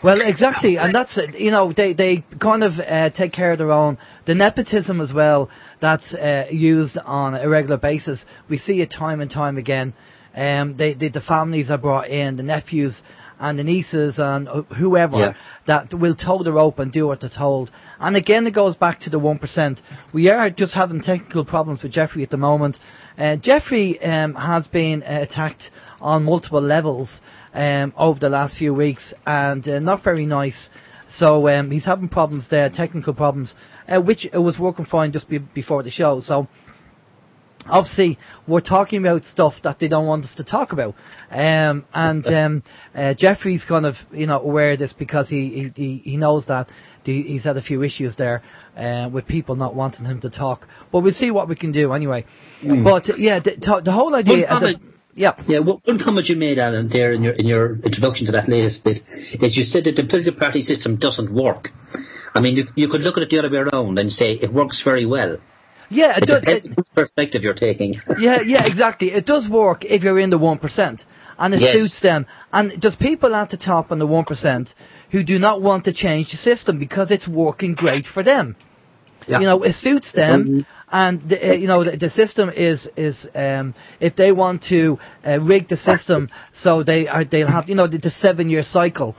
Well, exactly, and that's, they kind of take care of their own. The nepotism as well, that's used on a regular basis. We see it time and time again. The families are brought in, the nephews and the nieces and whoever that will toe the rope and do what they're told. And again, it goes back to the 1%. We are just having technical problems with Jeffrey at the moment. Jeffrey has been attacked on multiple levels over the last few weeks, and not very nice. So he's having problems there, technical problems, which was working fine just before the show. So obviously, we're talking about stuff that they don't want us to talk about, and Jeffrey's kind of aware of this, because he knows that he's had a few issues there with people not wanting him to talk. But we'll see what we can do anyway. But yeah, the whole idea. One comment you made, Alan, there in your introduction to that latest bit is you said that the political party system doesn't work. I mean, you could look at it the other way around and say it works very well. Yeah, it does. Depends on which perspective you're taking. Yeah, exactly. It does work if you're in the 1%, and it suits them. And there's people at the top on the 1% who do not want to change the system because it's working great for them. Yeah. It suits them, and the system is if they want to rig the system, so they'll have the 7-year cycle,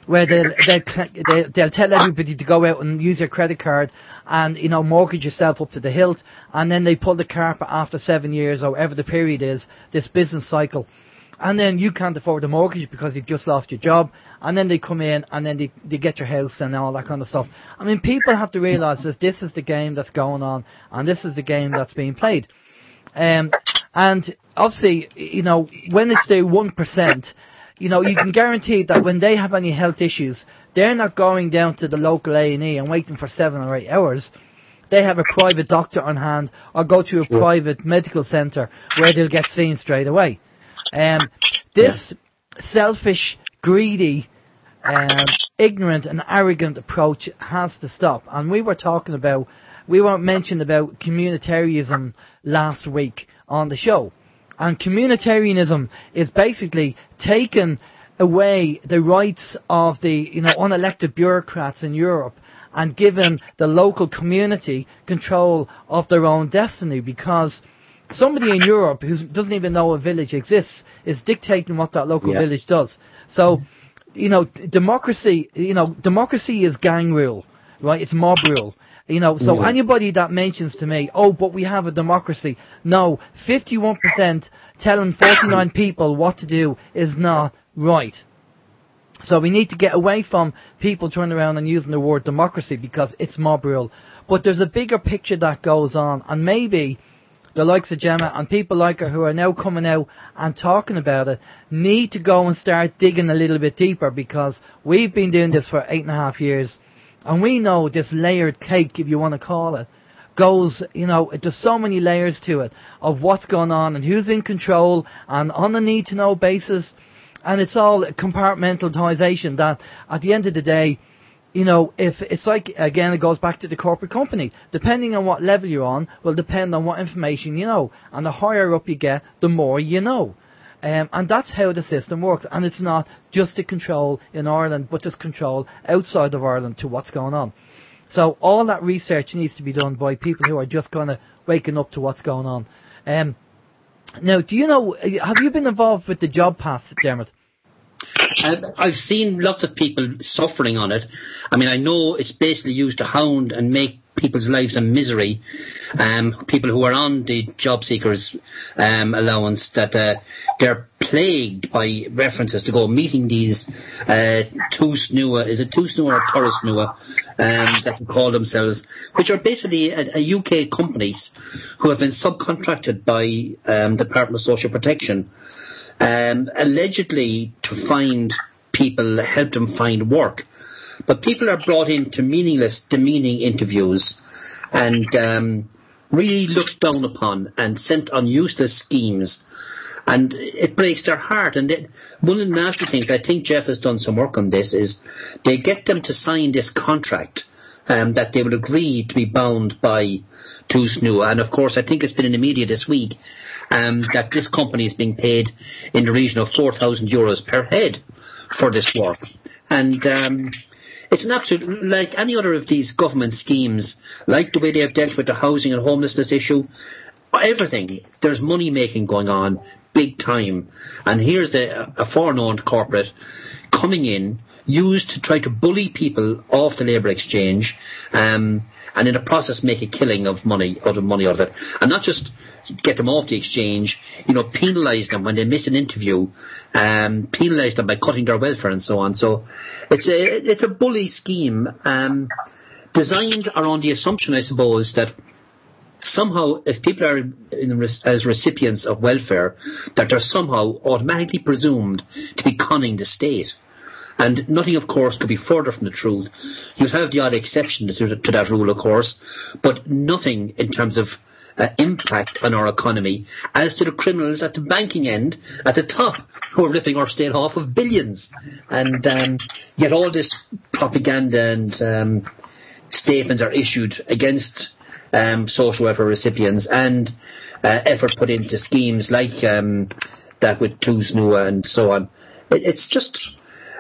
where they'll tell everybody to go out and use your credit card and mortgage yourself up to the hilt, and then they pull the carpet after 7 years or whatever the period is, this business cycle, and then you can't afford the mortgage because you've just lost your job, and then they come in and then they get your house and all that kind of stuff. I mean, people have to realise that this is the game that's going on, and this is the game that's being played. And obviously, when it's the 1%, you can guarantee that when they have any health issues, they're not going down to the local A&E and waiting for 7 or 8 hours. They have a private doctor on hand, or go to a private medical centre where they'll get seen straight away. This selfish, greedy, ignorant and arrogant approach has to stop. And we were mentioned about communitarianism last week on the show. And communitarianism is basically taking away the rights of the unelected bureaucrats in Europe and giving the local community control of their own destiny, because somebody in Europe who doesn't even know a village exists is dictating what that local village does. So, democracy is gang rule, right? It's mob rule. So anybody that mentions to me, but we have a democracy. No, 51% telling 49 people what to do is not right. So we need to get away from people turning around and using the word democracy, because it's mob rule. But there's a bigger picture that goes on, and maybe the likes of Gemma and people like her who are now coming out and talking about it need to go and start digging a little bit deeper, because we've been doing this for 8.5 years. And we know this layered cake, if you want to call it, goes, there's so many layers to it of what's going on and who's in control and on a need-to-know basis. And it's all compartmentalisation that, at the end of the day, if it's like, again, it goes back to the corporate company. Depending on what level you're on will depend on what information you know. And the higher up you get, the more you know. And that's how the system works. And it's not just to control in Ireland, but just control outside of Ireland to what's going on. So all that research needs to be done by people who are just kind of waking up to what's going on. Now, do you know, have you been involved with the job path, Diarmaid? I've seen lots of people suffering on it. I mean, I know it's basically used to hound and make people's lives a misery. People who are on the job seekers allowance, that they're plagued by references to go meeting these Tús Nua, is it Tús Nua or Turas Nua, that they call themselves, which are basically a UK companies who have been subcontracted by the Department of Social Protection, allegedly to find people, help them find work. But people are brought into meaningless, demeaning interviews and really looked down upon and sent on useless schemes. And it breaks their heart. And one of the nasty things, I think Jeff has done some work on this, is they get them to sign this contract that they will agree to be bound by Tús Nua. And of course, I think it's been in the media this week that this company is being paid in the region of €4,000 per head for this work. And it's an absolute, like any other of these government schemes, like the way they have dealt with the housing and homelessness issue, everything, there's money making going on big time. And here's a foreknown corporate coming in, used to try to bully people off the labour exchange, and in the process make a killing of money out of it. And not just get them off the exchange, penalise them when they miss an interview, penalise them by cutting their welfare and so on. So it's a bully scheme designed around the assumption, I suppose, that somehow if people are as recipients of welfare, that they're somehow automatically presumed to be conning the state. And nothing, of course, could be further from the truth. You'd have the odd exception to that rule, of course, but nothing in terms of impact on our economy, as to the criminals at the banking end, at the top, who are ripping our state off of billions. And yet all this propaganda and statements are issued against social welfare recipients, and effort put into schemes like that with Tús Nua and so on. It's just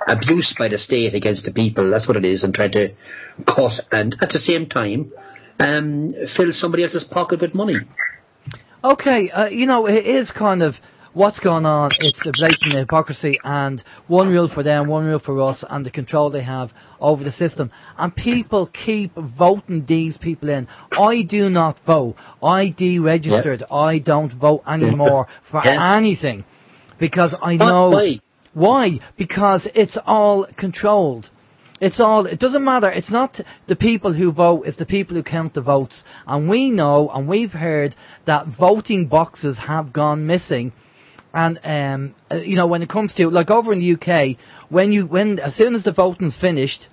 abuse by the state against the people. That's what it is, and trying to cut and at the same time fill somebody else's pocket with money. Okay, it is kind of what's going on. It's a blatant hypocrisy, and one rule for them, one rule for us, and the control they have over the system. And people keep voting these people in. I do not vote. I deregistered. Yep. I don't vote anymore for anything, because I know... Why? Because it's all controlled. It doesn't matter. It's not the people who vote, it's the people who count the votes. And we know, and we've heard, that voting boxes have gone missing. And, when it comes to, like over in the UK, as soon as the voting's finished,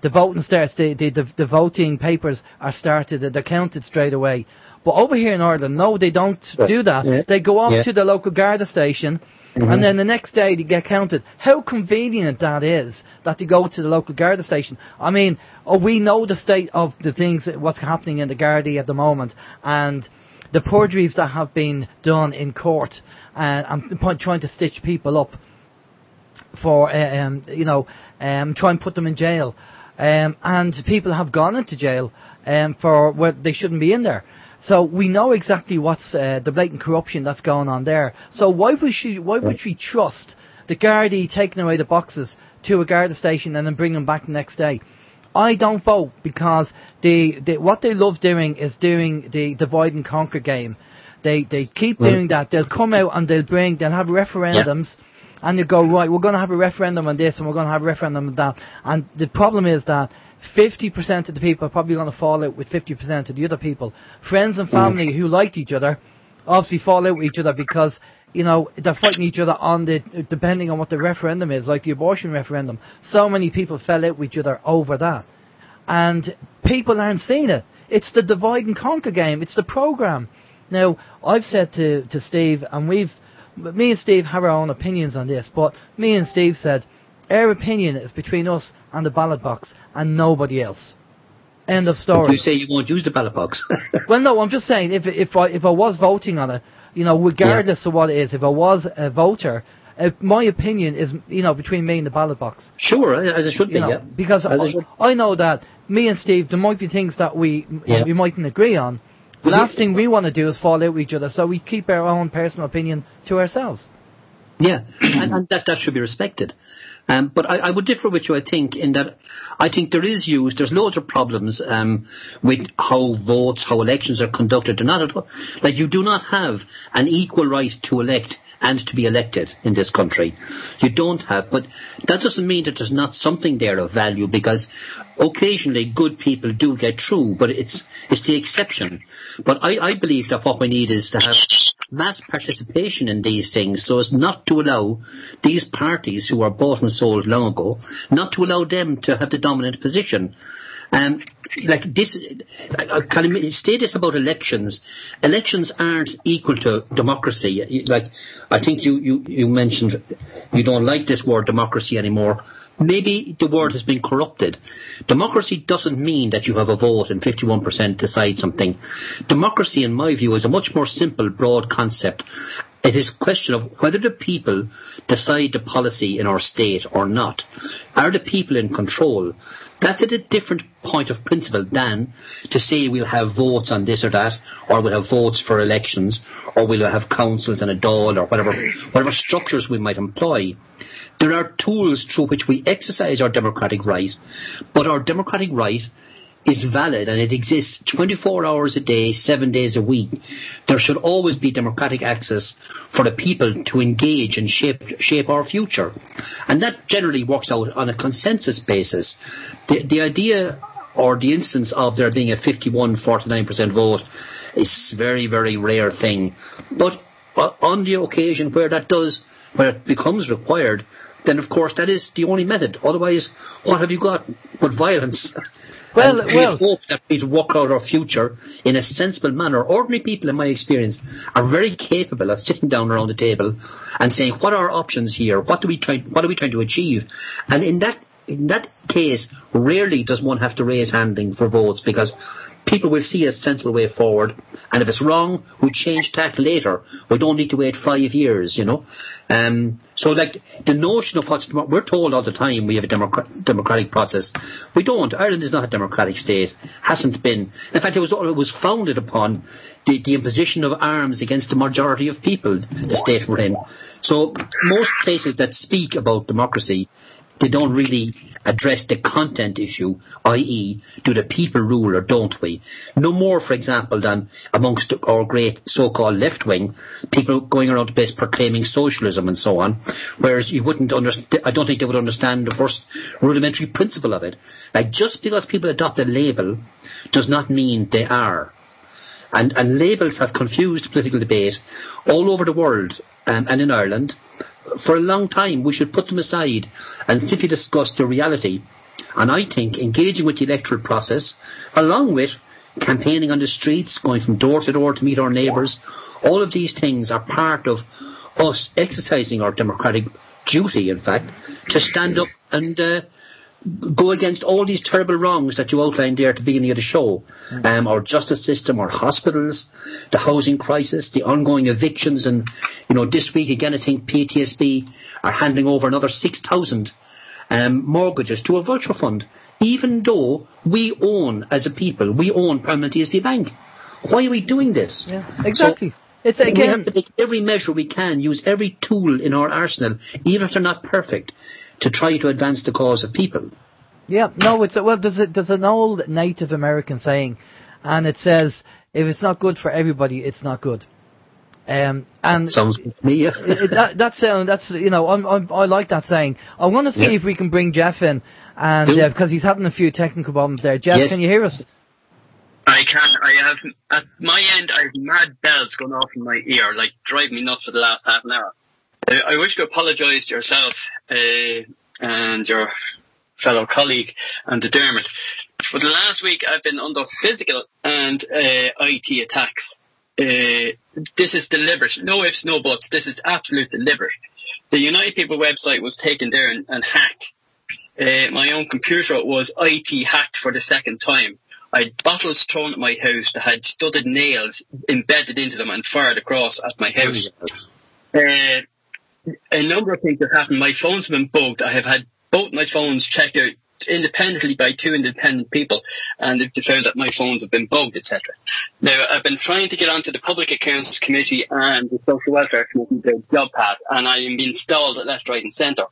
the voting starts, the voting papers are started, they're counted straight away. But over here in Ireland, no, they don't do that. Yeah. They go off to the local Gardai station, and then the next day they get counted. How convenient that is, that they go to the local Gardai station. I mean, we know the state of the things, what's happening in the Gardai at the moment, and the perjuries that have been done in court, and trying to stitch people up for, try and put them in jail. And people have gone into jail for where they shouldn't be in there. So we know exactly what's the blatant corruption that's going on there. So why would we trust the Gardai taking away the boxes to a Gardai station and then bring them back the next day? I don't vote, because what they love doing is doing the divide and conquer game. They keep doing that. They'll come out and they'll have referendums, and they go, right, we're going to have a referendum on this and we're going to have a referendum on that. And the problem is that 50% of the people are probably going to fall out with 50% of the other people. Friends and family who liked each other obviously fall out with each other because, they're fighting each other depending on what the referendum is, like the abortion referendum. So many people fell out with each other over that. And people aren't seeing it. It's the divide and conquer game. It's the programme. Now, I've said to Steve, and me and Steve have our own opinions on this, but me and Steve said, our opinion is between us and the ballot box and nobody else. End of story. But you say you won't use the ballot box. Well, no, I'm just saying, if I was voting on it, regardless of what it is, if I was a voter, my opinion is, between me and the ballot box. Sure, as it should be, yeah. Because I know that me and Steve, there might be things that we mightn't agree on. The last thing we want to do is fall out with each other, so we keep our own personal opinion to ourselves. Yeah, and that should be respected. But I would differ with you, I think, in that I think there's loads of problems with how elections are conducted. They're not at all, you do not have an equal right to elect and to be elected in this country. You don't have, but that doesn't mean that there's not something there of value, because occasionally good people do get through, but it's the exception. But I believe that what we need is to have mass participation in these things, so as not to allow these parties who are bought and sold long ago, not to allow them to have the dominant position. I say this about elections. Elections aren't equal to democracy. I think you mentioned you don't like this word democracy anymore. Maybe the word has been corrupted. Democracy doesn't mean that you have a vote and 51% decide something. Democracy, in my view, is a much more simple, broad concept. It is a question of whether the people decide the policy in our state or not. Are the people in control? That's at a different point of principle than to say we'll have votes on this or that, or we'll have votes for elections, or we'll have councils and a Dáil, or whatever structures we might employ. There are tools through which we exercise our democratic right, but our democratic right is valid and it exists 24 hours a day, 7 days a week. There should always be democratic access for the people to engage and shape our future. And that generally works out on a consensus basis. The idea or the instance of there being a 51-49% vote is a very, very rare thing. But on the occasion where it becomes required, then of course that is the only method. Otherwise, what have you got but violence? Well, hope that we work out our future in a sensible manner. Ordinary people, in my experience, are very capable of sitting down around the table and saying, what are our options here? What are we trying to achieve? And in that case, rarely does one have to raise handing for votes, because people will see a sensible way forward, and if it's wrong, we change tack later. We don't need to wait 5 years, So the notion of we're told all the time we have a democratic process. We don't. Ireland is not a democratic state. Hasn't been. In fact, it was founded upon the imposition of arms against the majority of people, the state we're in. So most places that speak about democracy, they don't really address the content issue, i.e., do the people rule or don't we? No more, for example, than amongst our great so-called left wing, people going around the place proclaiming socialism and so on, whereas I don't think they would understand the first rudimentary principle of it. Just because people adopt a label does not mean they are. And labels have confused political debate all over the world, and in Ireland. For a long time, we should put them aside and simply discuss the reality. And I think engaging with the electoral process, along with campaigning on the streets, going from door to door to meet our neighbours, all of these things are part of us exercising our democratic duty, in fact, to stand up and go against all these terrible wrongs that you outlined there at the beginning of the show. Our justice system, our hospitals, the housing crisis, the ongoing evictions, and this week again I think PTSB are handing over another 6,000 mortgages to a vulture fund, even though we own, as a people, we own Permanent TSB Bank. Why are we doing this? Yeah, exactly. We have to take every measure we can, use every tool in our arsenal, even if they're not perfect, to try to advance the cause of people. Yeah, no, there's an old Native American saying, and it says, if it's not good for everybody, it's not good. And sounds good to me. Yeah. I like that saying. I want to see if we can bring Jeff in, and because he's having a few technical problems there. Jeff, yes. Can you hear us? I can. I have at my end. I have mad bells going off in my ear, drive me nuts for the last half an hour. I wish to apologise to yourself and your fellow colleague and to Diarmaid. For the last week, I've been under physical and IT attacks. This is deliberate. No ifs, no buts. This is absolute deliberate. The United People website was taken there and hacked. My own computer was IT hacked for the second time. I had bottles thrown at my house that had studded nails embedded into them and fired across at my house. A number of things have happened. My phone's been bugged. I have had both my phones checked out independently by 2 independent people, and they've found that my phones have been bugged, etc. Now, I've been trying to get onto the Public Accounts Committee and the Social Welfare Committee, the job path, and I am being stalled at left, right and centre.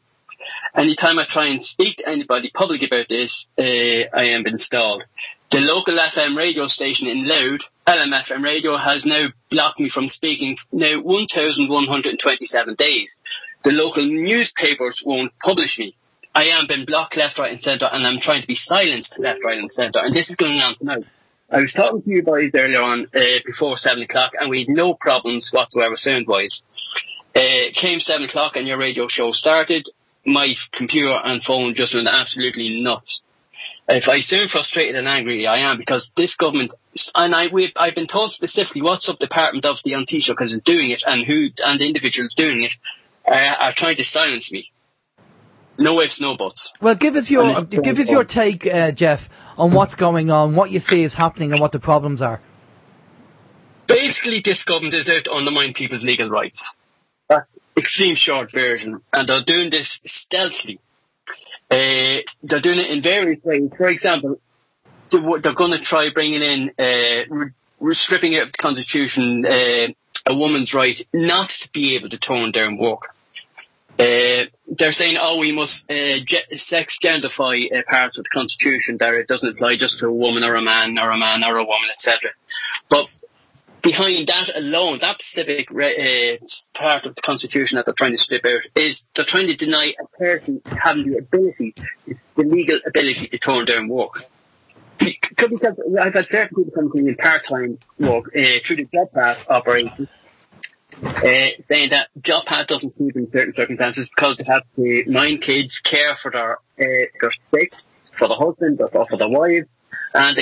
Anytime I try and speak to anybody public about this, I am being stalled. The local FM radio station in Louth, LMFM Radio, has now blocked me from speaking now 1,127 days. The local newspapers won't publish me. I am being blocked left, right and centre, and I'm trying to be silenced left, right and centre, and this is going on tonight. I was talking to you guys earlier on, before 7 o'clock, and we had no problems whatsoever sound-wise. Came 7 o'clock and your radio show started. My computer and phone just went absolutely nuts. If I sound frustrated and angry, I am, because this government, and I've been told specifically what sub-department of the Taoiseach is doing it, and the individuals doing it are trying to silence me. No ifs, no buts. Well, give us your take, Jeff, on what's going on, what you see is happening, and what the problems are. Basically, this government is out to undermine people's legal rights. That's extreme short version, and they're doing this stealthily. They're doing it in various ways. For example, they're going to try bringing in, stripping out of the Constitution, a woman's right not to be able to turn down work. They're saying, we must sex genderify parts of the Constitution, that it doesn't apply just to a woman or a man or a woman, etc. But behind that alone, that specific part of the Constitution that they're trying to strip out, is they're trying to deny a person having the legal ability to turn down work. Because I've had certain people coming in part-time work through the job path operations, saying that job path doesn't suit in certain circumstances because they have to mind kids, care for their sick, for the husband or for the wife, and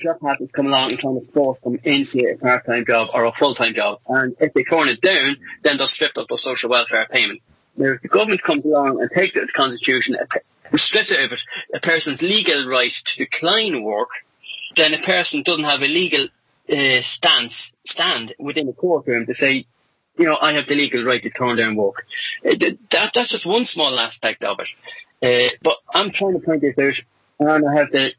job path is coming along and trying to force them into a part-time job or a full-time job. And if they turn it down, then they're stripped of the social welfare payment. Now, if the government comes along and takes out the Constitution, strips out of it a person's legal right to decline work, then a person doesn't have a legal stand within a courtroom to say, I have the legal right to turn down work. That's just one small aspect of it. But I'm trying to point this out, and I have the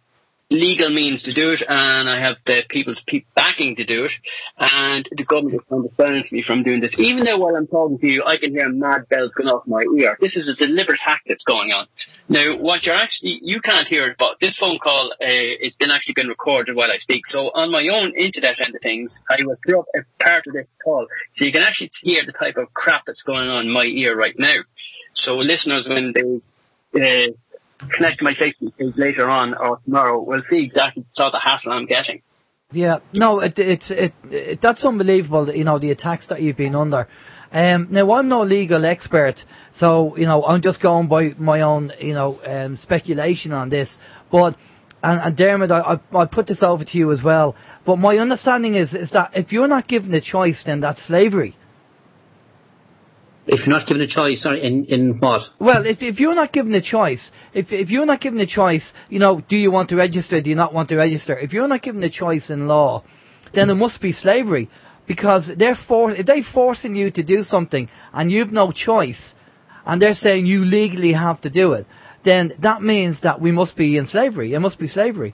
legal means to do it, and I have the people's backing to do it, and the government is trying to silence me from doing this. Even though while I'm talking to you, I can hear mad bells going off my ear. This is a deliberate hack that's going on. Now, what you can't hear it, but this phone call has actually been recorded while I speak. So on my own internet end of things, I will throw up a part of this call, so you can actually hear the type of crap that's going on in my ear right now. So listeners, when they connect to my Facebook page later on or tomorrow, we'll see exactly the sort of hassle I'm getting. Yeah, no, that's unbelievable. The attacks that you've been under. Now, I'm no legal expert, so I'm just going by my own speculation on this. But and Diarmaid, I put this over to you as well. But my understanding is that if you're not given a choice, then that's slavery. If you're not given a choice, sorry, in what? Well, if you're not given a choice, if you're not given a choice, do you want to register, do you not want to register? If you're not given a choice in law, then it must be slavery, because if they're forcing you to do something and you've no choice, and they're saying you legally have to do it, then that means that we must be in slavery. It must be slavery.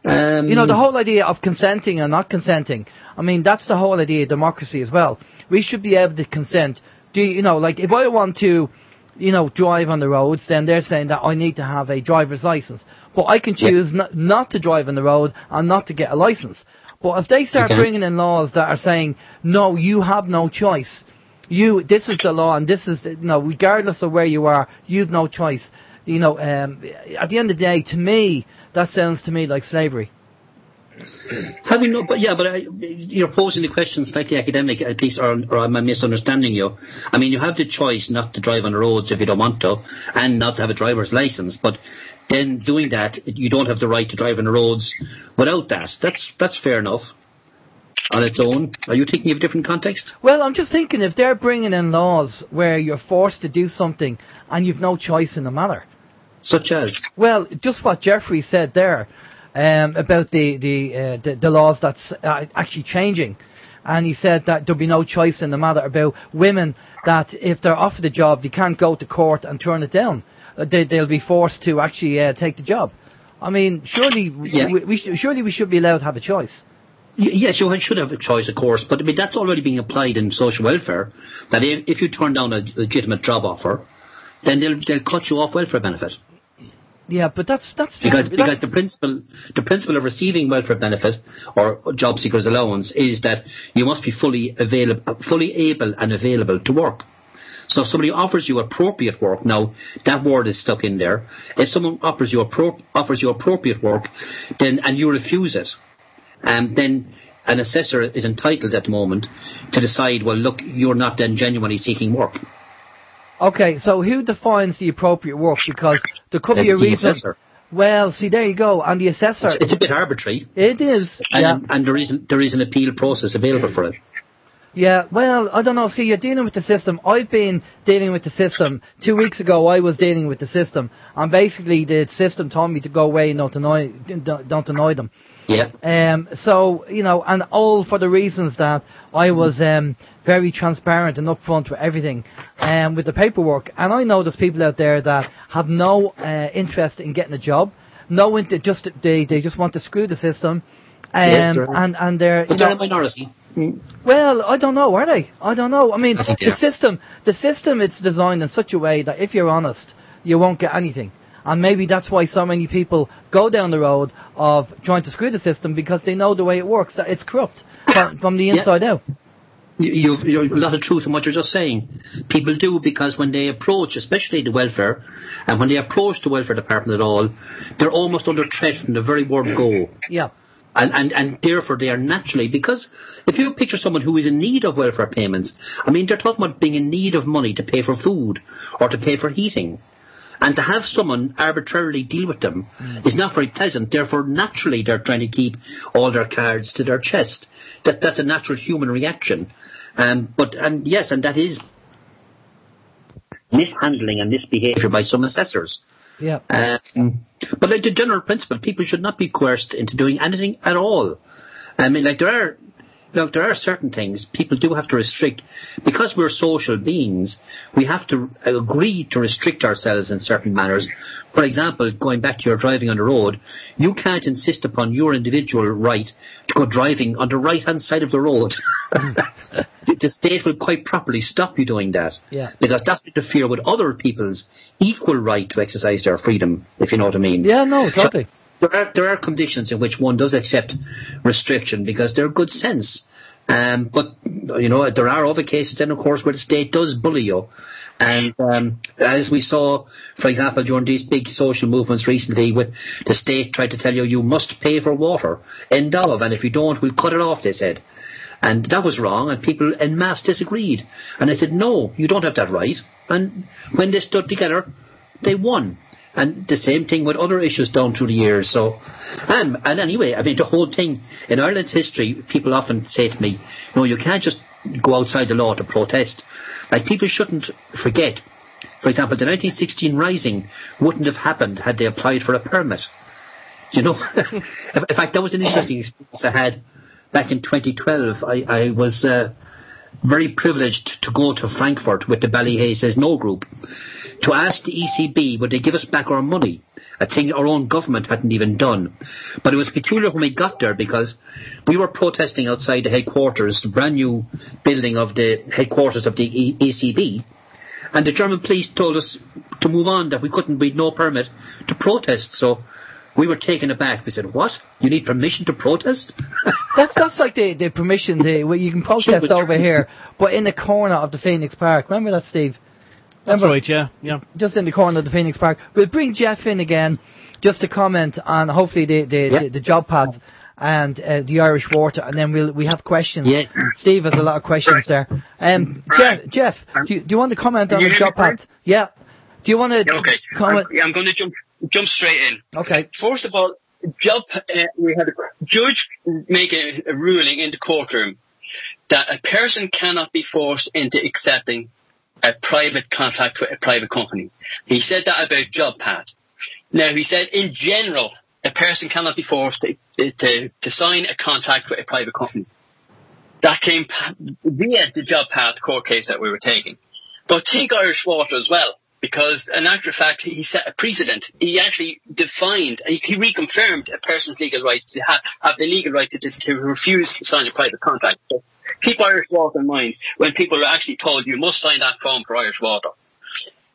The whole idea of consenting and not consenting, I mean, that's the whole idea of democracy as well. We should be able to consent. Like if I want to, drive on the roads, then they're saying that I need to have a driver's license. But I can choose not to drive on the road and not to get a license. But if they start bringing in laws that are saying, no, you have no choice. This is the law, and this is, regardless of where you are, you've no choice. At the end of the day, to me, that sounds to me like slavery. You're posing the question slightly academic, at least, or I'm misunderstanding you. I mean, you have the choice not to drive on the roads if you don't want to, and not to have a driver's license. But then doing that, you don't have the right to drive on the roads without that. That's fair enough on its own. Are you thinking of a different context? Well, I'm just thinking if they're bringing in laws where you're forced to do something and you've no choice in the matter. Such as? Well, just what Jeffrey said there. about the laws that's actually changing. And he said that there'll be no choice in the matter about women, that if they're offered a job, they can't go to court and turn it down. They'll be forced to actually take the job. I mean, surely we should be allowed to have a choice. Yes, you should have a choice, of course, but I mean that's already being applied in social welfare. That if you turn down a legitimate job offer, then they'll cut you off welfare benefit. Yeah, but that's because the principle of receiving welfare benefit or job seekers allowance is that you must be fully able and available to work. So if somebody offers you appropriate work, now that word is stuck in there. If someone offers you appropriate work, then and you refuse it, then an assessor is entitled at the moment to decide, well, look, you're not then genuinely seeking work. Okay, so who defines the appropriate work? Because there could be a reason. Assessor. Well, see, there you go. And the assessor. It's a bit arbitrary. It is. And there is an appeal process available for it. Yeah, well, I don't know. See, you're dealing with the system. I've been dealing with the system. 2 weeks ago, I was dealing with the system. And basically, the system told me to go away and don't annoy them. Yeah. So, you know, and all for the reasons that I was very transparent and upfront with everything with the paperwork. And I know there's people out there that have no interest in getting a job. They just want to screw the system. Yes, and they're a minority. Well, I don't know, are they? I don't know. I mean, the system, it's designed in such a way that if you're honest, you won't get anything. And maybe that's why so many people go down the road of trying to screw the system, because they know the way it works, that it's corrupt from the inside out. You've a lot of truth in what you're just saying. People do, because when they approach, especially the welfare, and when they approach the welfare department at all, they're almost under threat from the very word go. Yeah. And therefore they are naturally, because if you picture someone who is in need of welfare payments, I mean, they're talking about being in need of money to pay for food or to pay for heating. And to have someone arbitrarily deal with them is not very pleasant. Therefore, naturally, they're trying to keep all their cards to their chest. That's a natural human reaction. And that is mishandling and misbehaviour by some assessors. Yeah. But like the general principle, people should not be coerced into doing anything at all. I mean, there are certain things people do have to restrict. Because we're social beings, we have to agree to restrict ourselves in certain manners. For example, going back to your driving on the road, you can't insist upon your individual right to go driving on the right-hand side of the road. The state will quite properly stop you doing that. Yeah. Because that would interfere with other people's equal right to exercise their freedom, if you know what I mean. Yeah, no, totally. So there are conditions in which one does accept restriction because they're good sense. But, you know, there are other cases then, of course, where the state does bully you. And as we saw, for example, during these big social movements recently, with the state tried to tell you must pay for water, end of, and if you don't, we'll cut it off, they said. And that was wrong, and people en masse disagreed. And I said, no, you don't have that right. And when they stood together, they won. And the same thing with other issues down through the years. So, and anyway, I mean, the whole thing, in Ireland's history, people often say to me, no, you can't just go outside the law to protest. Like, people shouldn't forget, for example, the 1916 Rising wouldn't have happened had they applied for a permit. You know, in fact, that was an interesting experience I had back in 2012. I was very privileged to go to Frankfurt with the Ballyhay Says No group to ask the ECB would they give us back our money, a thing our own government hadn't even done. But it was peculiar when we got there because we were protesting outside the headquarters, the brand new building of the headquarters of the ECB, and the German police told us to move on, that we'd no permit to protest. So we were taken aback. We said, what? You need permission to protest? That's like the permission where you can protest over here, but in the corner of the Phoenix Park. Remember that, Steve? That's right, yeah. Just in the corner of the Phoenix Park. We'll bring Jeff in again just to comment on hopefully the job path and the Irish water, and then we have questions. Yeah. Steve has a lot of questions there. Jeff, do you want to comment on the job path? Yeah. Do you want to comment? I'm going to jump straight in. Okay. First of all, we had a judge make a ruling in the courtroom that a person cannot be forced into accepting a private contract with a private company. He said that about job path. Now, he said in general, a person cannot be forced to sign a contract with a private company. That came via the Job Path court case that we were taking. But think Irish Water as well, because in actual fact, he set a precedent. He actually defined, he reconfirmed a person's legal right to have the legal right to refuse to sign a private contract. So keep Irish Water in mind when people are actually told you must sign that form for Irish Water.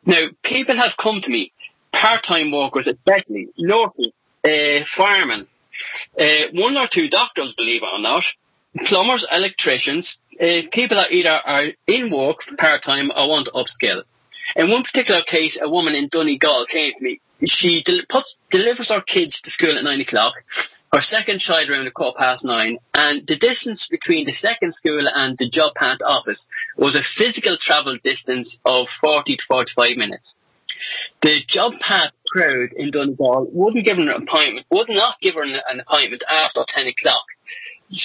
Now, people have come to me, part-time workers especially, nurses, firemen, one or two doctors, believe it or not, plumbers, electricians, people that either are in work part-time or want to upskill. In one particular case, a woman in Donegal came to me. She delivers her kids to school at 9 o'clock, her second child around 9:15, and the distance between the second school and the Job Path office was a physical travel distance of 40 to 45 minutes. The Job Path crowd in Donegal would not give her an appointment after 10 o'clock.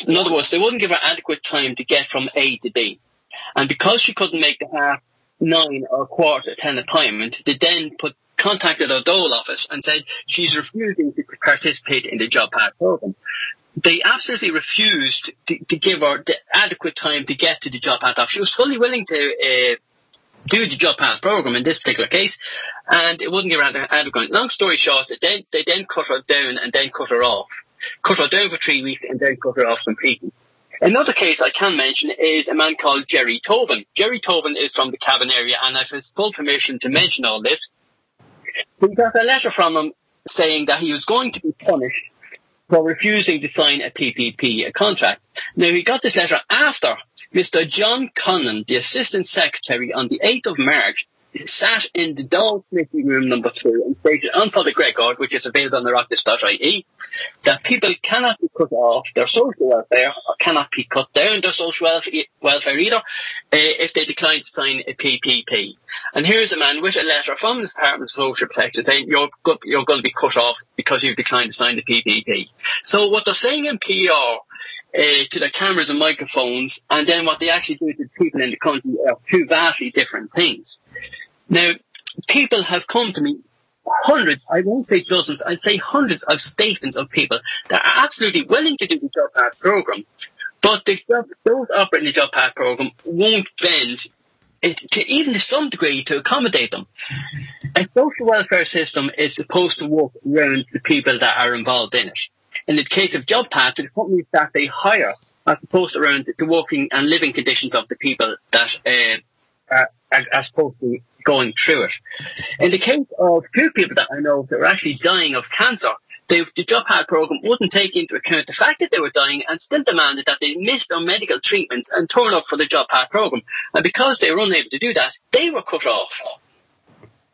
In other words, they wouldn't give her adequate time to get from A to B. And because she couldn't make the 9:30 or 9:45 appointment, they then contacted our Dole office and said she's refusing to participate in the Job Path program. They absolutely refused to give her the adequate time to get to the Job Path office. She was fully willing to do the Job Path program in this particular case, and it wouldn't give her adequate. Long story short, they then cut her down and then cut her off. Cut her down for 3 weeks and then cut her off completely. Another case I can mention is a man called Jerry Tobin. Jerry Tobin is from the Cavan area, and I've his full permission to mention all this. We got a letter from him saying that he was going to be punished for refusing to sign a PPP, a contract. Now, he got this letter after Mr. John Connon, the Assistant Secretary, on the 8th of March, sat in the Dáil Committee Room number 2 and stated on public record, which is available on the rockdis.ie, that people cannot be cut off their social welfare or cannot be cut down their social welfare either if they decline to sign a PPP. And here's a man with a letter from the Department of Social Protection saying you're going to be cut off because you've declined to sign the PPP. So what they're saying in PR to their cameras and microphones, and then what they actually do to the people in the country are two vastly different things. Now, people have come to me, hundreds, I won't say dozens, I'd say hundreds of statements of people that are absolutely willing to do the Job Path program, but those operating the Job Path program won't bend even to some degree to accommodate them. A social welfare system is supposed to work around the people that are involved in it. In the case of Job Path, the companies that they hire are supposed around the working and living conditions of the people that are supposed to be going through it. In the case of two people that I know that were actually dying of cancer, the Job Path program wouldn't take into account the fact that they were dying and still demanded that they missed on medical treatments and turn up for the Job Path program. And because they were unable to do that, they were cut off.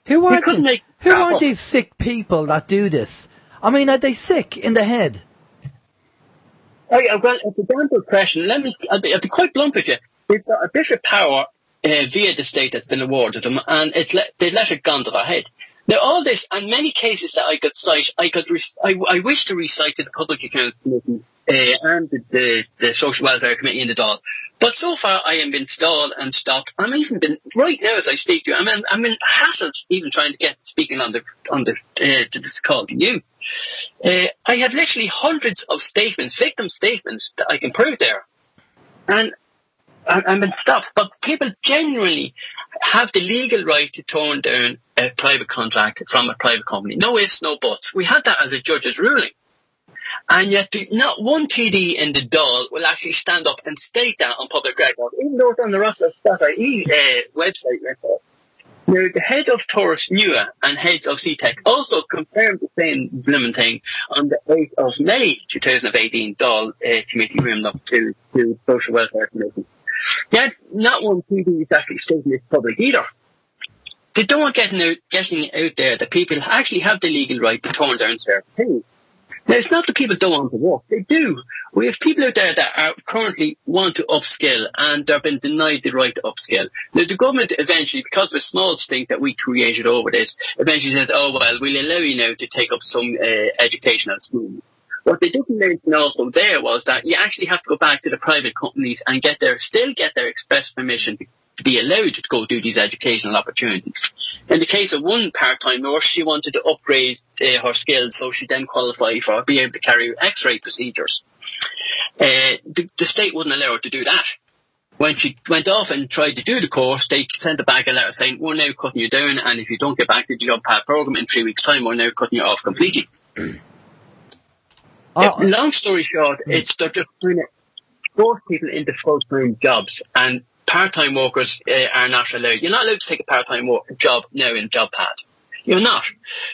Who are these sick people that do this? I mean, are they sick in the head? Well, it's a damn good question. I'll be quite blunt with you. They've got a bit of power via the state that's been awarded them, and they let it go to their head. Now, all this, and many cases that I could cite, I wish to recite to the Public Accounts Committee and the Social Welfare Committee in the Dáil. But so far, I have been stalled and stopped. I'm even been right now as I speak to you. I'm in hassles even trying to get speaking on the to this call to you. I have literally hundreds of statements, victim statements that I can prove there, and I'm been stopped. But people genuinely have the legal right to turn down a private contract from a private company. No ifs, no buts. We had that as a judge's ruling. And yet not one TD in the Dáil will actually stand up and state that on public record, even though it's on the rockdis.ie website record. Now, the head of Taurus Nua and heads of CTEC also confirmed the same blooming thing on the 8th of May 2018 Dáil Committee Room Number 2 to Social Welfare Committee. Yet, not one TD is actually stating this public either. They don't want getting out there that people actually have the legal right to turn down certain things. Now, it's not that people don't want to work. They do. We have people out there that are currently want to upskill and they've been denied the right to upskill. Now, the government eventually, because of a small stink that we created over this, eventually says, oh, well, we'll allow you now to take up some educational schools. What they didn't mention also there was that you actually have to go back to the private companies and still get their express permission to be allowed to go do these educational opportunities. In the case of one part-time nurse, she wanted to upgrade her skills so she then qualified for be able to carry X-ray procedures. The state wouldn't allow her to do that. When she went off and tried to do the course, they sent her back a letter saying, we're now cutting you down, and if you don't get back to the job pad program in 3 weeks' time, we're now cutting you off completely. Long story short, it's they're just trying to force people into full-time jobs, and part-time workers are not allowed. You're not allowed to take a part-time job now in job pad. You're not.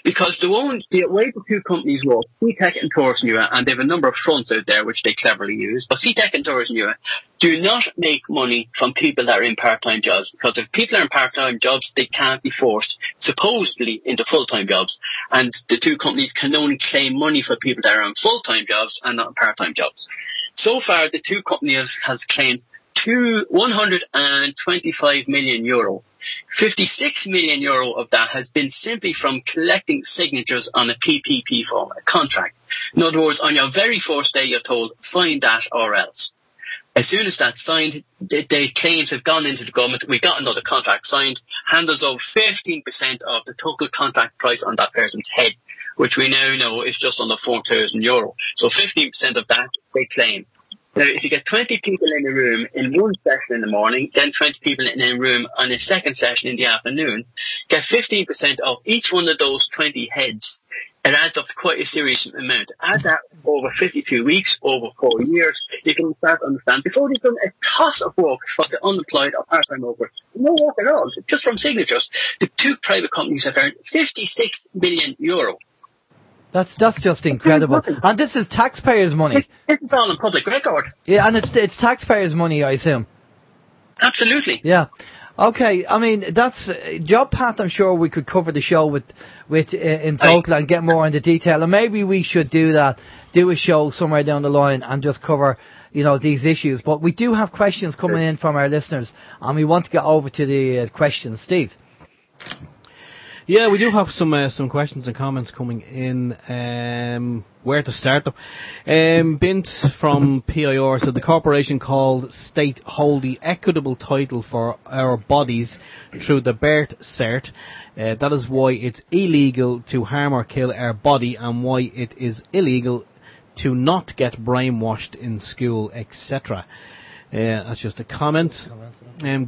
Because the way the two companies work, CTEC and Tourismua, and they have a number of fronts out there which they cleverly use, but CTEC and Tourismua do not make money from people that are in part-time jobs, because if people are in part-time jobs, they can't be forced, supposedly, into full-time jobs. And the two companies can only claim money for people that are on full-time jobs and not part-time jobs. So far, the two companies has claimed 125 million euro. 56 million euro of that has been simply from collecting signatures on a PPP form, a contract. In other words, on your very first day, you're told, sign that or else. As soon as that's signed, the claims have gone into the government. We got another contract signed, hand us over 15% of the total contract price on that person's head, which we now know is just under 4,000 euro. So 15% of that they claim. Now, if you get 20 people in a room in one session in the morning, then 20 people in a room on a second session in the afternoon, get 15% of each one of those 20 heads, it adds up to quite a serious amount. Add that over 52 weeks, over 4 years, you can start to understand. Before they've done a toss of work for the unemployed or part-time workers, no work at all, just from signatures, the two private companies have earned 56 million euro. That's just incredible. And this is taxpayers' money. This is all in public record. Yeah, and it's taxpayers' money, I assume. Absolutely. Yeah. Okay, I mean, that's job path. I'm sure we could cover the show with in total and get more into detail. And maybe we should do a show somewhere down the line and just cover, these issues. But we do have questions coming in from our listeners, and we want to get over to the questions. Steve. Yeah, we do have some questions and comments coming in. Where to start them? Bint from PIR said the corporation called State hold the equitable title for our bodies through the birth cert. That is why it's illegal to harm or kill our body, and why it is illegal to not get brainwashed in school, etc. That's just a comment.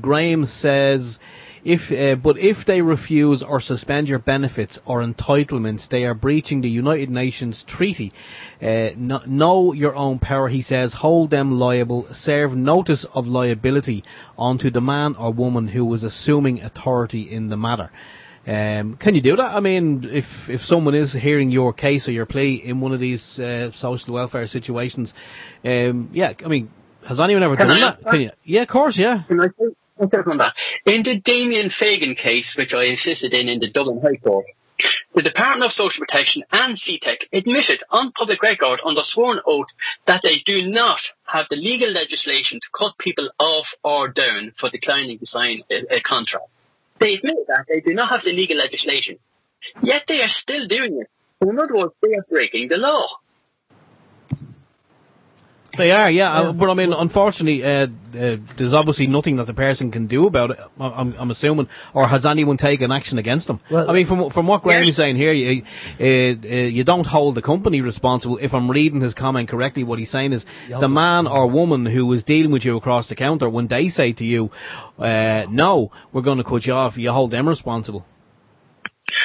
Graham says, if they refuse or suspend your benefits or entitlements, they are breaching the United Nations Treaty. Know your own power, he says. Hold them liable. Serve notice of liability onto the man or woman who was assuming authority in the matter. Can you do that? I mean, if someone is hearing your case or your plea in one of these social welfare situations, has anyone ever done that? Can you? Yeah, of course, yeah. In the Damien Fagan case, which I assisted in the Dublin High Court, the Department of Social Protection and CTEC admitted on public record under sworn oath that they do not have the legal legislation to cut people off or down for declining to sign a contract. They admitted that they do not have the legal legislation, yet they are still doing it. So in other words, they are breaking the law. They are, yeah. But I mean, unfortunately, there's obviously nothing that the person can do about it, I'm assuming. Or has anyone taken action against them? Well, I mean, from what Graham is saying here, you don't hold the company responsible. If I'm reading his comment correctly, what he's saying is the man or woman who is dealing with you across the counter, when they say to you, no, we're going to cut you off, you hold them responsible.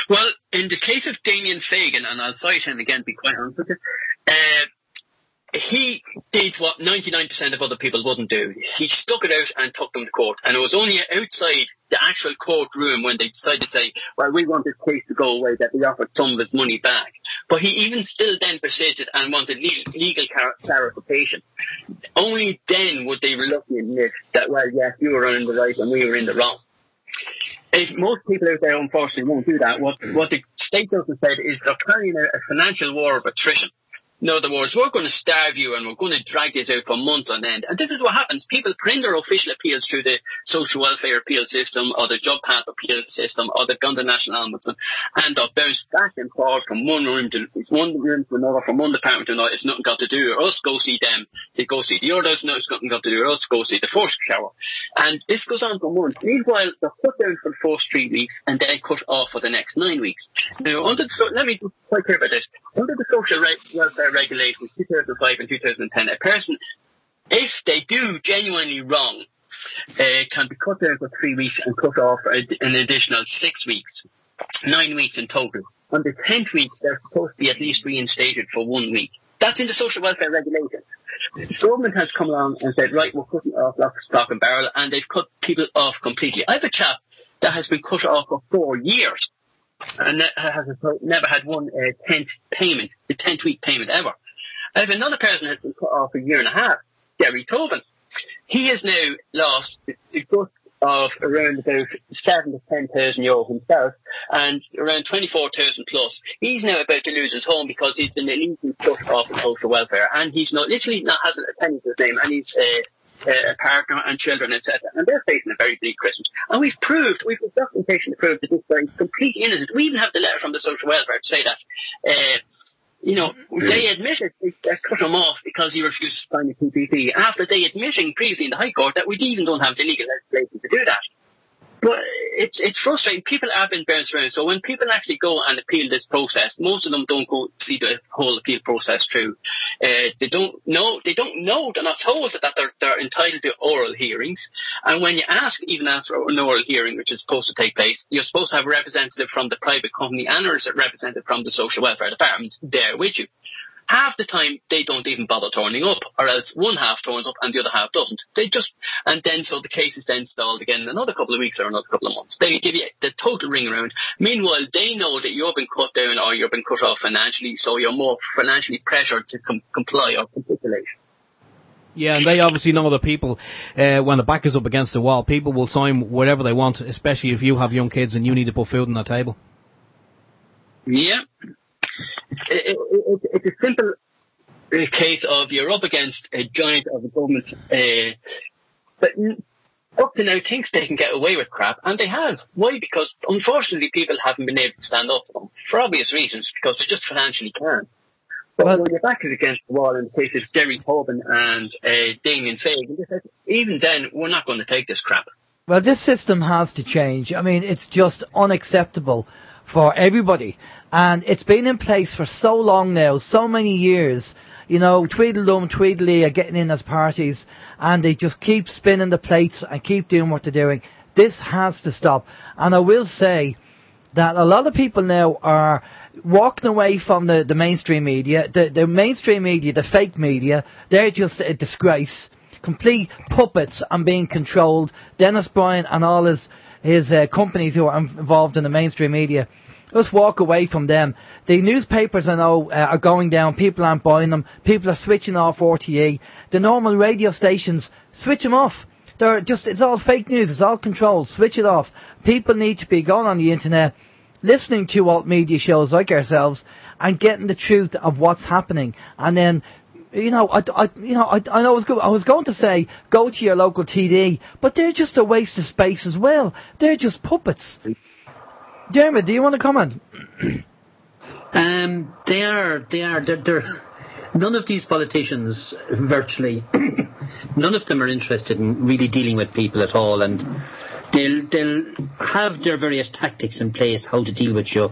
Well, in the case of Damien Fagan, and I'll cite him again, be quite honest with you, he did what 99% of other people wouldn't do. He stuck it out and took them to court. And it was only outside the actual courtroom when they decided to say, well, we want this case to go away, that we offered some of his money back. But he even still then persisted and wanted legal clarification. Only then would they reluctantly admit that, well, yes, you were in the right and we were in the wrong. If most people out there, unfortunately, won't do that. What the state government said is they're carrying out a financial war of attrition. In other words, we're going to starve you and we're going to drag this out for months on end. And this is what happens. People print their official appeals through the social welfare appeal system or the job path appeal system or the Gardai National Ombudsman, and they'll bounce back and forth from one room to another, from one department to another. It's nothing got to do with us. Go see them. They go see the others. No, it's nothing got to do with us. Go see the first shower. And this goes on for months. Meanwhile, they're put down for the first 3 weeks and then cut off for the next 9 weeks. Now, let me be quite clear about this. Under the social welfare regulations 2005 and 2010, a person, if they do genuinely wrong, can be cut down for 3 weeks and cut off for an additional 6 weeks, 9 weeks in total. On the 10th week, they're supposed to be at least reinstated for 1 week. That's in the social welfare regulations. The government has come along and said, right, we're cutting off lock, stock and barrel, and they've cut people off completely. I have a chap that has been cut off for 4 years and has never had one 10th payment, the 10th week payment ever. I have another person has been cut off for 1.5 years, Gary Tobin. He has now lost a gut of around about 7,000 to 10,000 euro himself and around 24,000 plus. He's now about to lose his home because he's been illegally cut off of social welfare, and he's hasn't a penny to his name, and he's a partner and children, etc. And they're facing a very bleak Christmas. And we've documentation to prove that this guy is completely innocent. We even have the letter from the social welfare to say that, they admitted they cut him off because he refused to sign the PPP, after they admitting previously in the High Court that we even don't have the legal legislation to do that. But it's frustrating. People have been bounced around. So when people actually go and appeal this process, most of them don't go see the whole appeal process through. They don't know. They're not told that they're entitled to oral hearings. And when you ask for an oral hearing, which is supposed to take place, you're supposed to have a representative from the private company and a representative from the social welfare department there with you. Half the time, they don't even bother turning up, or else one half turns up and the other half doesn't. So the case is then stalled again in another couple of weeks or another couple of months. They give you the total ring around. Meanwhile, they know that you've been cut down or you've been cut off financially, so you're more financially pressured to comply or capitulate. Yeah, and they obviously know that people, when the back is up against the wall, people will sign whatever they want, especially if you have young kids and you need to put food on the table. Yeah. It's a simple case of you're up against a giant of a government, but up to now thinks they can get away with crap, and they have. Why? Because unfortunately people haven't been able to stand up to them for obvious reasons, because they just financially can't. But when your back is against the wall in the case of Gary Tobin and Damien Fagan, even then we're not going to take this crap. Well, this system has to change. I mean, it's just unacceptable for everybody. And it's been in place for so long now, so many years. You know, Tweedledum, Tweedledee are getting in as parties, and they just keep spinning the plates and keep doing what they're doing. This has to stop. And I will say that a lot of people now are walking away from the mainstream media. The mainstream media, the fake media, they're just a disgrace. Complete puppets and being controlled. Dennis Bryan and all his companies who are involved in the mainstream media, just walk away from them. The newspapers, I know, are going down. People aren't buying them. People are switching off RTE. The normal radio stations, switch them off. It's all fake news. It's all controlled. Switch it off. People need to be going on the internet, listening to alt media shows like ourselves, and getting the truth of what's happening. And then, I was going to say, go to your local TD, but they're just a waste of space as well. They're just puppets. Diarmaid, do you want to comment? They're none of these politicians, virtually, none of them are interested in really dealing with people at all, and they'll have their various tactics in place how to deal with you.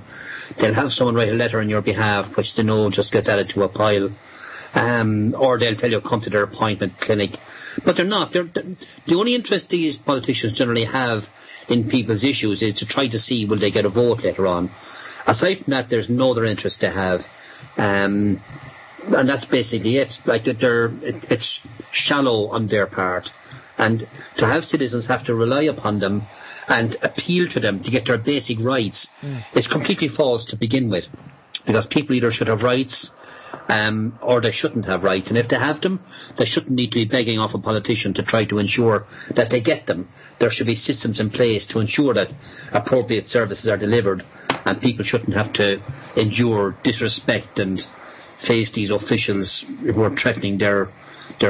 They'll have someone write a letter on your behalf, which they know just gets added to a pile, or they'll tell you to come to their appointment clinic. But they're not. The only interest these politicians generally have in people's issues is to try to see will they get a vote later on. Aside from that, there's no other interest they have, and that's basically it. Like it's shallow on their part, and to have citizens have to rely upon them and appeal to them to get their basic rights is completely false to begin with, because people either should have rights or they shouldn't have rights, and if they have them, they shouldn't need to be begging off a politician to try to ensure that they get them. There should be systems in place to ensure that appropriate services are delivered, and people shouldn't have to endure disrespect and face these officials who are threatening their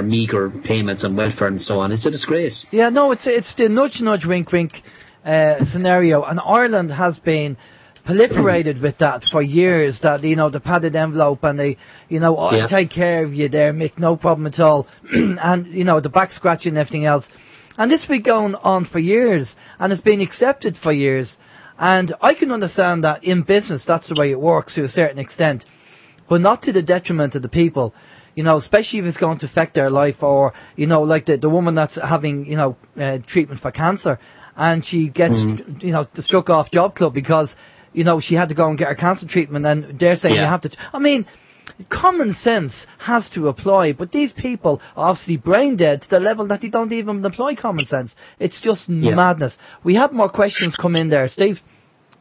meagre payments and welfare and so on. It's a disgrace. Yeah, no, it's the nudge, wink, wink scenario, and Ireland has been proliferated with that for years, that, you know, the padded envelope and the, you know, I'll take care of you there, Mick, no problem at all, and, you know, the back scratching and everything else. And this has been going on for years, and it's been accepted for years. And I can understand that in business, that's the way it works to a certain extent, but not to the detriment of the people, you know, especially if it's going to affect their life, or, you know, like the woman that's having, you know, treatment for cancer, and she gets, you know, struck off Job Club because, you know, she had to go and get her cancer treatment, and they're saying you have to. I mean, common sense has to apply, but these people are obviously brain dead to the level that they don't even apply common sense. It's just madness. We have more questions come in there, Steve.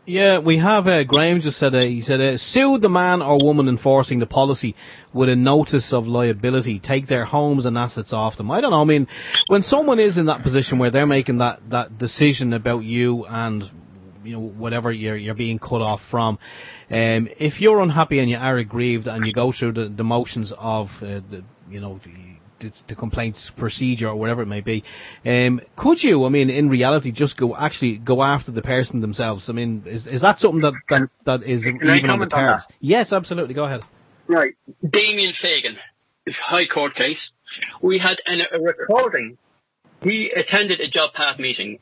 Yeah, we have, Graham just said, he said, sue the man or woman enforcing the policy with a notice of liability, take their homes and assets off them. I don't know, I mean, when someone is in that position where they're making that decision about you and, you know, whatever you're being cut off from, if you're unhappy and you are aggrieved and you go through the motions of, the complaints procedure or whatever it may be, could you, I mean, in reality, just go after the person themselves? I mean, is that something that is even on the cards? Yes, absolutely. Go ahead. Right. Damien Fagan, this High Court case. We had a recording. He attended a Job Path meeting.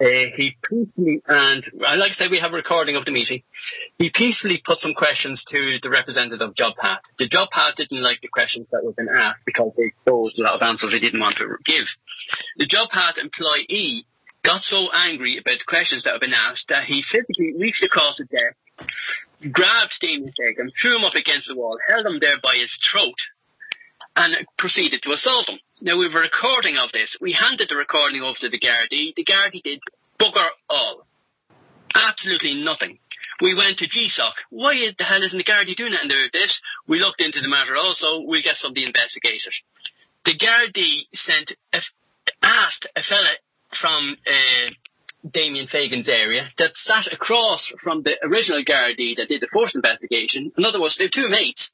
He peacefully, and I like to say we have a recording of the meeting, he peacefully put some questions to the representative of Job Path. The Job Path didn't like the questions that were being asked because they exposed a lot of answers they didn't want to give. The Job Path employee got so angry about the questions that had been asked that he physically reached across the desk, grabbed Damien Fagan, threw him up against the wall, held him there by his throat, and proceeded to assault him. Now, we have a recording of this. We handed the recording over to the Gardai. The Gardai did bugger all. Absolutely nothing. We went to GSOC. Why the hell isn't the Gardai doing anything about this? We looked into the matter also. We'll get somebody investigated. The Gardai asked a fella from Damien Fagan's area that sat across from the original Gardai that did the first investigation. In other words, they were two mates.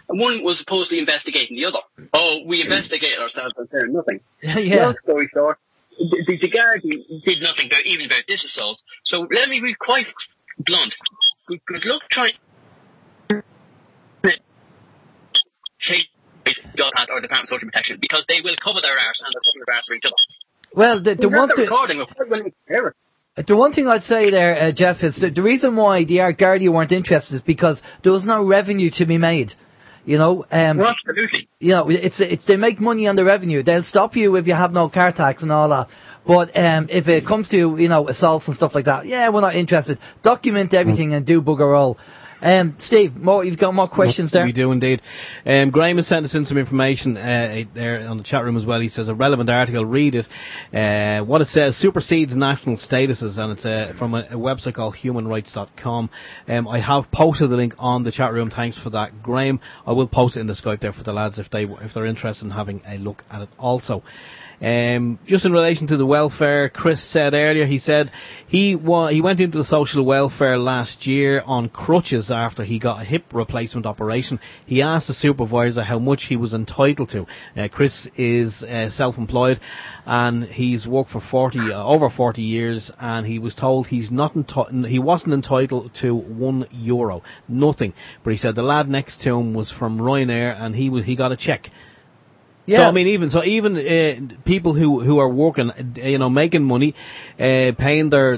And one was supposedly investigating the other. Oh, we investigated ourselves and found nothing. Long story short, the Gardai did nothing even about this assault. So let me be quite blunt. Good luck trying to take Job Path or Department of Social Protection, because they will cover their arse and they'll cover their arse for each other. Well, the one thing I'd say there, Jeff, is the reason why the Gardai weren't interested is because there was no revenue to be made. You know, absolutely. You know, it's they make money on the revenue. They'll stop you if you have no car tax and all that. But if it comes to, you know, assaults and stuff like that, we're not interested. Document everything and do bugger all. Steve, you've got more questions there? We do indeed. Graham has sent us in some information there on the chat room as well. He says a relevant article, read it. What it says supersedes national statuses, and it's from a website called humanrights.com. I have posted the link on the chat room. Thanks for that, Graham. I will post it in the Skype there for the lads if they're interested in having a look at it also. Just in relation to the welfare, Chris said earlier, he said he went into the social welfare last year on crutches after he got a hip replacement operation. He asked the supervisor how much he was entitled to. Chris is self-employed and he's worked for over 40 years, and he was told he wasn't entitled to €1, nothing. But he said the lad next to him was from Ryanair and he got a cheque. Yeah. So I mean, even people who are working, you know, making money, paying their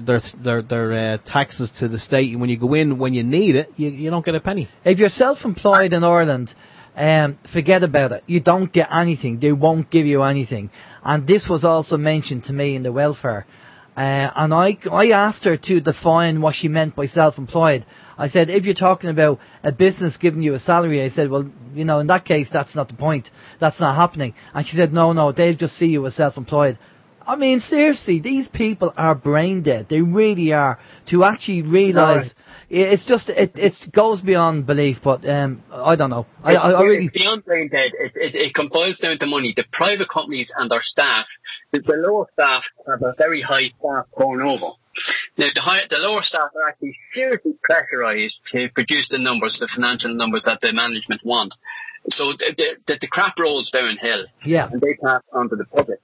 taxes to the state, when you go in when you need it, you don't get a penny. If you're self-employed in Ireland, forget about it. You don't get anything. They won't give you anything. And this was also mentioned to me in the welfare. And I asked her to define what she meant by self-employed. I said, if you're talking about a business giving you a salary, I said, well, you know, in that case, that's not the point. That's not happening. And she said, no, they'll just see you as self-employed. I mean, seriously, these people are brain dead. They really are. To actually realise, it's just, it goes beyond belief, but I don't know. I really... It's beyond brain dead. It boils down to money. The private companies and their staff, the lower staff have a very high staff turnover. Now, the lower staff are actually seriously pressurised to produce the numbers, the financial numbers that the management want. So the crap rolls downhill, and they pass on to the public.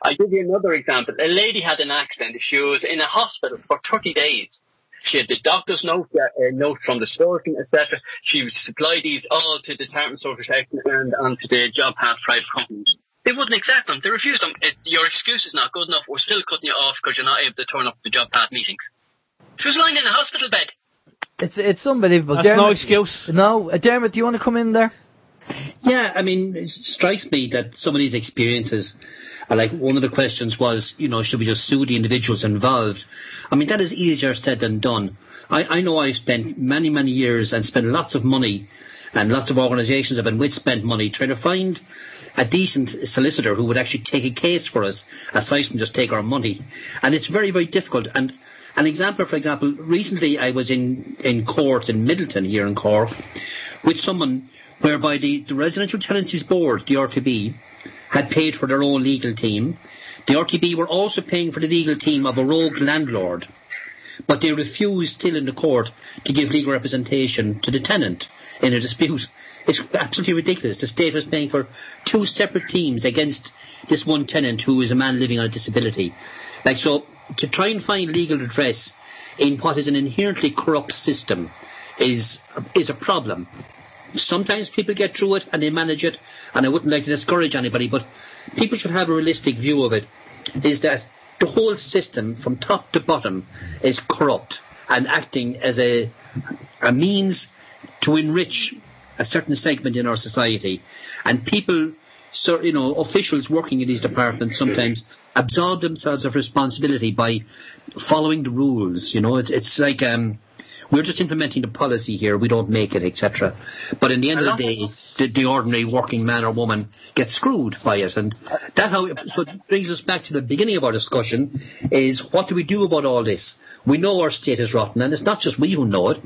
I'll give you another example. A lady had an accident. She was in a hospital for 30 days. She had the doctor's note, a note from the surgeon, etc. She would supply these all to the Department of Social Protection and onto the job path private companies. They wouldn't accept them. They refused them. Your excuse is not good enough. We're still cutting you off because you're not able to turn up to the job path meetings. She was lying in a hospital bed. It's unbelievable. That's no excuse. No, Diarmaid, do you want to come in there? Yeah, I mean, it strikes me that some of these experiences are like, one of the questions was, should we just sue the individuals involved? I mean, that is easier said than done. I know I spent many, many years and spent lots of money, and lots of organisations have been spent money trying to find a decent solicitor who would actually take a case for us, aside from just take our money. And it's very, very difficult. And an example, for example, recently I was in court in Middleton here in Cork with someone whereby the Residential Tenancies Board, the RTB, had paid for their own legal team. The RTB were also paying for the legal team of a rogue landlord, but they refused still in the court to give legal representation to the tenant in a dispute. It's absolutely ridiculous. The state was paying for two separate teams against this one tenant who is a man living on a disability. So to try and find legal redress in what is an inherently corrupt system is a problem. Sometimes people get through it and they manage it, and I wouldn't like to discourage anybody, but people should have a realistic view of it, is that the whole system from top to bottom is corrupt and acting as a means to enrich a certain segment in our society. And people, officials working in these departments sometimes absolve themselves of responsibility by following the rules. It's like we're just implementing the policy here, we don't make it, etc. But in the end of the day, the ordinary working man or woman gets screwed by it. And so it brings us back to the beginning of our discussion, is what do we do about all this? We know our state is rotten, and it's not just we who know it.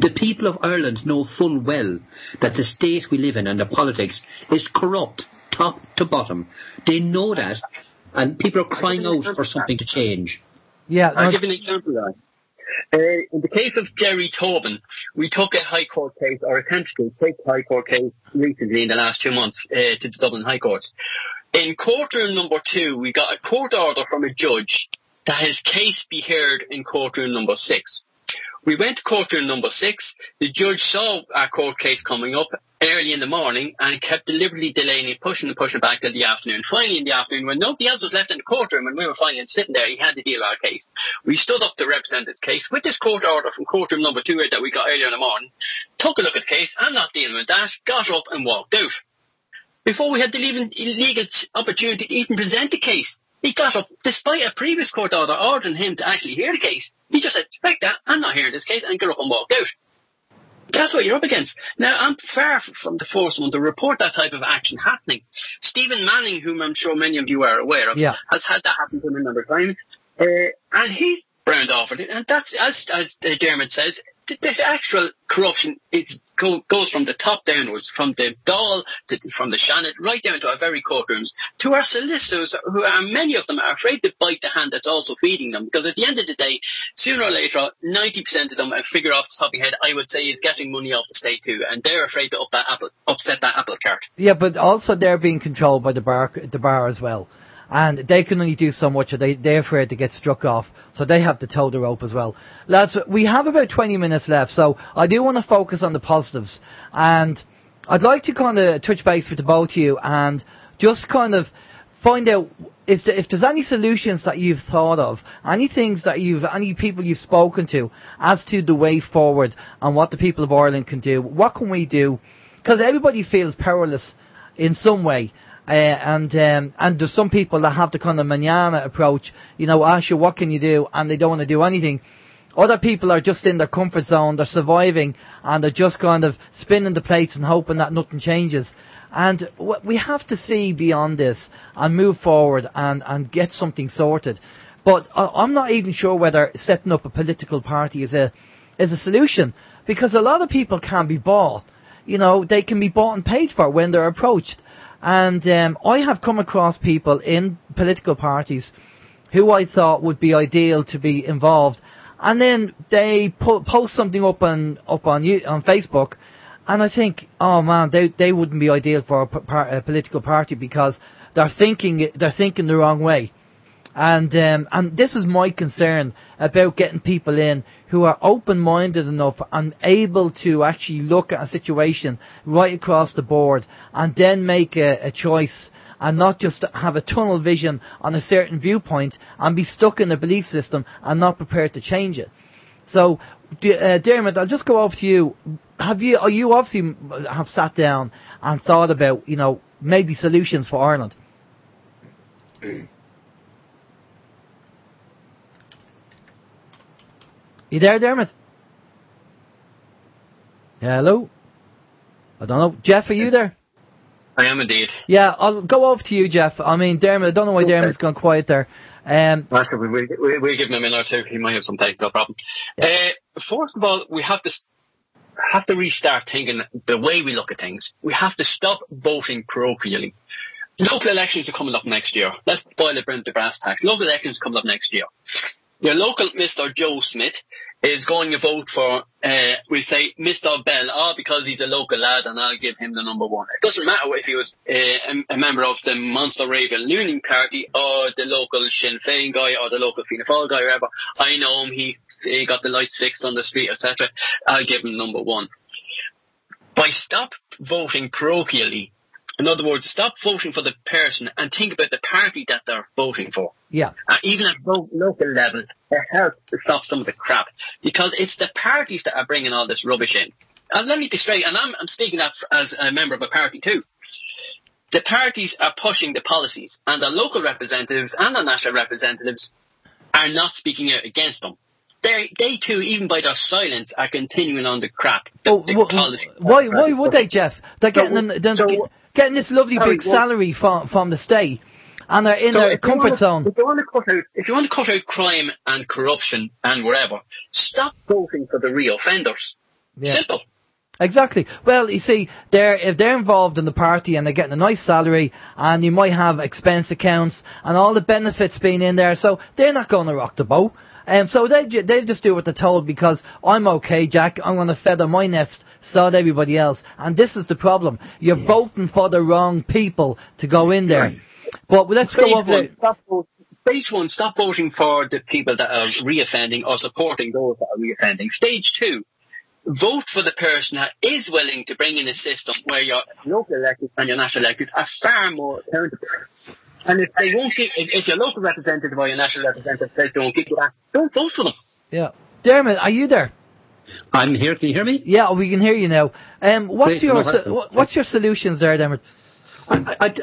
The people of Ireland know full well that the state we live in and the politics is corrupt, top to bottom. They know that, and people are crying out for something to change. Yeah, I'll give you an example of that. In the case of Jerry Tobin, we took a High Court case, or attempted to take a High Court case recently in the last 2 months to the Dublin High Courts. In courtroom number 2, we got a court order from a judge that his case be heard in courtroom number 6. We went to courtroom number 6. The judge saw our court case coming up early in the morning and kept deliberately delaying it, pushing it back till the afternoon. Finally, in the afternoon, when nobody else was left in the courtroom and we were finally sitting there, he had to deal with our case. We stood up to represent his case with this court order from courtroom number 2 that we got earlier in the morning, took a look at the case, I'm not dealing with that, got up and walked out. Before we had the legal opportunity to even present the case, he got up, despite a previous court order ordering him to actually hear the case. He just said, "Like that, I'm not hearing this case," and got up and walked out. That's what you're up against. Now, I'm far from the first one to report that type of action happening. Stephen Manning, whom I'm sure many of you are aware of, has had that happen to him another time, and he browned off it. And that's, as Diarmaid says, the actual corruption goes from the top downwards, from the Dáil, from the Shannon, right down to our very courtrooms, to our solicitors, who are, many of them are afraid to bite the hand that's also feeding them, because at the end of the day, sooner or later, 90% of them, I figure off the top of my head, I would say, is getting money off the state too, and they're afraid to upset that apple cart. Yeah, but also they're being controlled by the bar as well. And they can only do so much, or they're afraid to get struck off, so they have to toe the rope as well. Lads, we have about 20 minutes left, so I do want to focus on the positives. And I'd like to kind of touch base with the both of you and just kind of find out if there's any solutions that you've thought of, any people you've spoken to as to the way forward and what the people of Ireland can do. What can we do? Because everybody feels powerless in some way. And there's some people that have the kind of manana approach, Asha, what can you do? And they don't want to do anything. Other people are just in their comfort zone, they're surviving, and they're just kind of spinning the plates and hoping that nothing changes. And we have to see beyond this and move forward and get something sorted. But I'm not even sure whether setting up a political party is a solution, because a lot of people can be bought. They can be bought and paid for when they're approached. And I have come across people in political parties who I thought would be ideal to be involved, and then they post something up on Facebook, and I think, oh man, they wouldn't be ideal for a political party because they're thinking the wrong way. And this is my concern about getting people in who are open-minded enough and able to actually look at a situation right across the board and then make a choice, and not just have a tunnel vision on a certain viewpoint and be stuck in a belief system and not prepared to change it. So, Diarmaid, I'll just go over to you. You obviously have sat down and thought about, maybe solutions for Ireland. You there, Diarmaid? Hello? I don't know. Jeff, are you there? I am indeed. Yeah, I'll go over to you, Jeff. I mean, Diarmaid, I don't know why Diarmaid's gone quiet there. We'll give him a minute or two. He might have some technical problem. Yeah. First of all, we have to restart thinking the way we look at things. We have to stop voting parochially. Local elections are coming up next year. Let's boil it down to brass tacks. Local elections coming up next year. Your local Mr. Joe Smith is going to vote for, we say, Mr. Bell, because he's a local lad and I'll give him the number one. It doesn't matter if he was a member of the Monster Raven Looning Party or the local Sinn Féin guy or the local Fianna Fáil guy or whatever. I know him, he got the lights fixed on the street, etc. I'll give him number one. By stop voting parochially, in other words, stop voting for the person and think about the party that they're voting for. Yeah. Even at local level, it helps to stop some of the crap, because it's the parties that are bringing all this rubbish in. And let me be straight, and I'm speaking that as a member of a party too. The parties are pushing the policies, and the local representatives and the national representatives are not speaking out against them. They too, even by their silence, are continuing on the crap. Policy. Why would they, Jeff? They're getting this lovely big salary from the state, and they're in their comfort zone. If you want to cut out crime and corruption and whatever, stop voting for the real offenders. Yeah. Simple. Exactly. Well, you see, if they're involved in the party and they're getting a nice salary, and you might have expense accounts and all the benefits being in there, so they're not going to rock the boat. So they just do what they're told because I'm okay, Jack. I'm going to feather my nest, sod everybody else. And this is the problem. You're voting for the wrong people to go in there. But let's go over Stage one, stop voting for the people that are reoffending or supporting those that are reoffending. Stage two, vote for the person that is willing to bring in a system where your local elected and your national elected are far more accountable. And if they won't give, if your local representative or your national representative says don't give you that, don't vote for them. Yeah. Diarmaid, are you there? I'm here. Can you hear me? Yeah, we can hear you now. What's your solutions there, Diarmaid?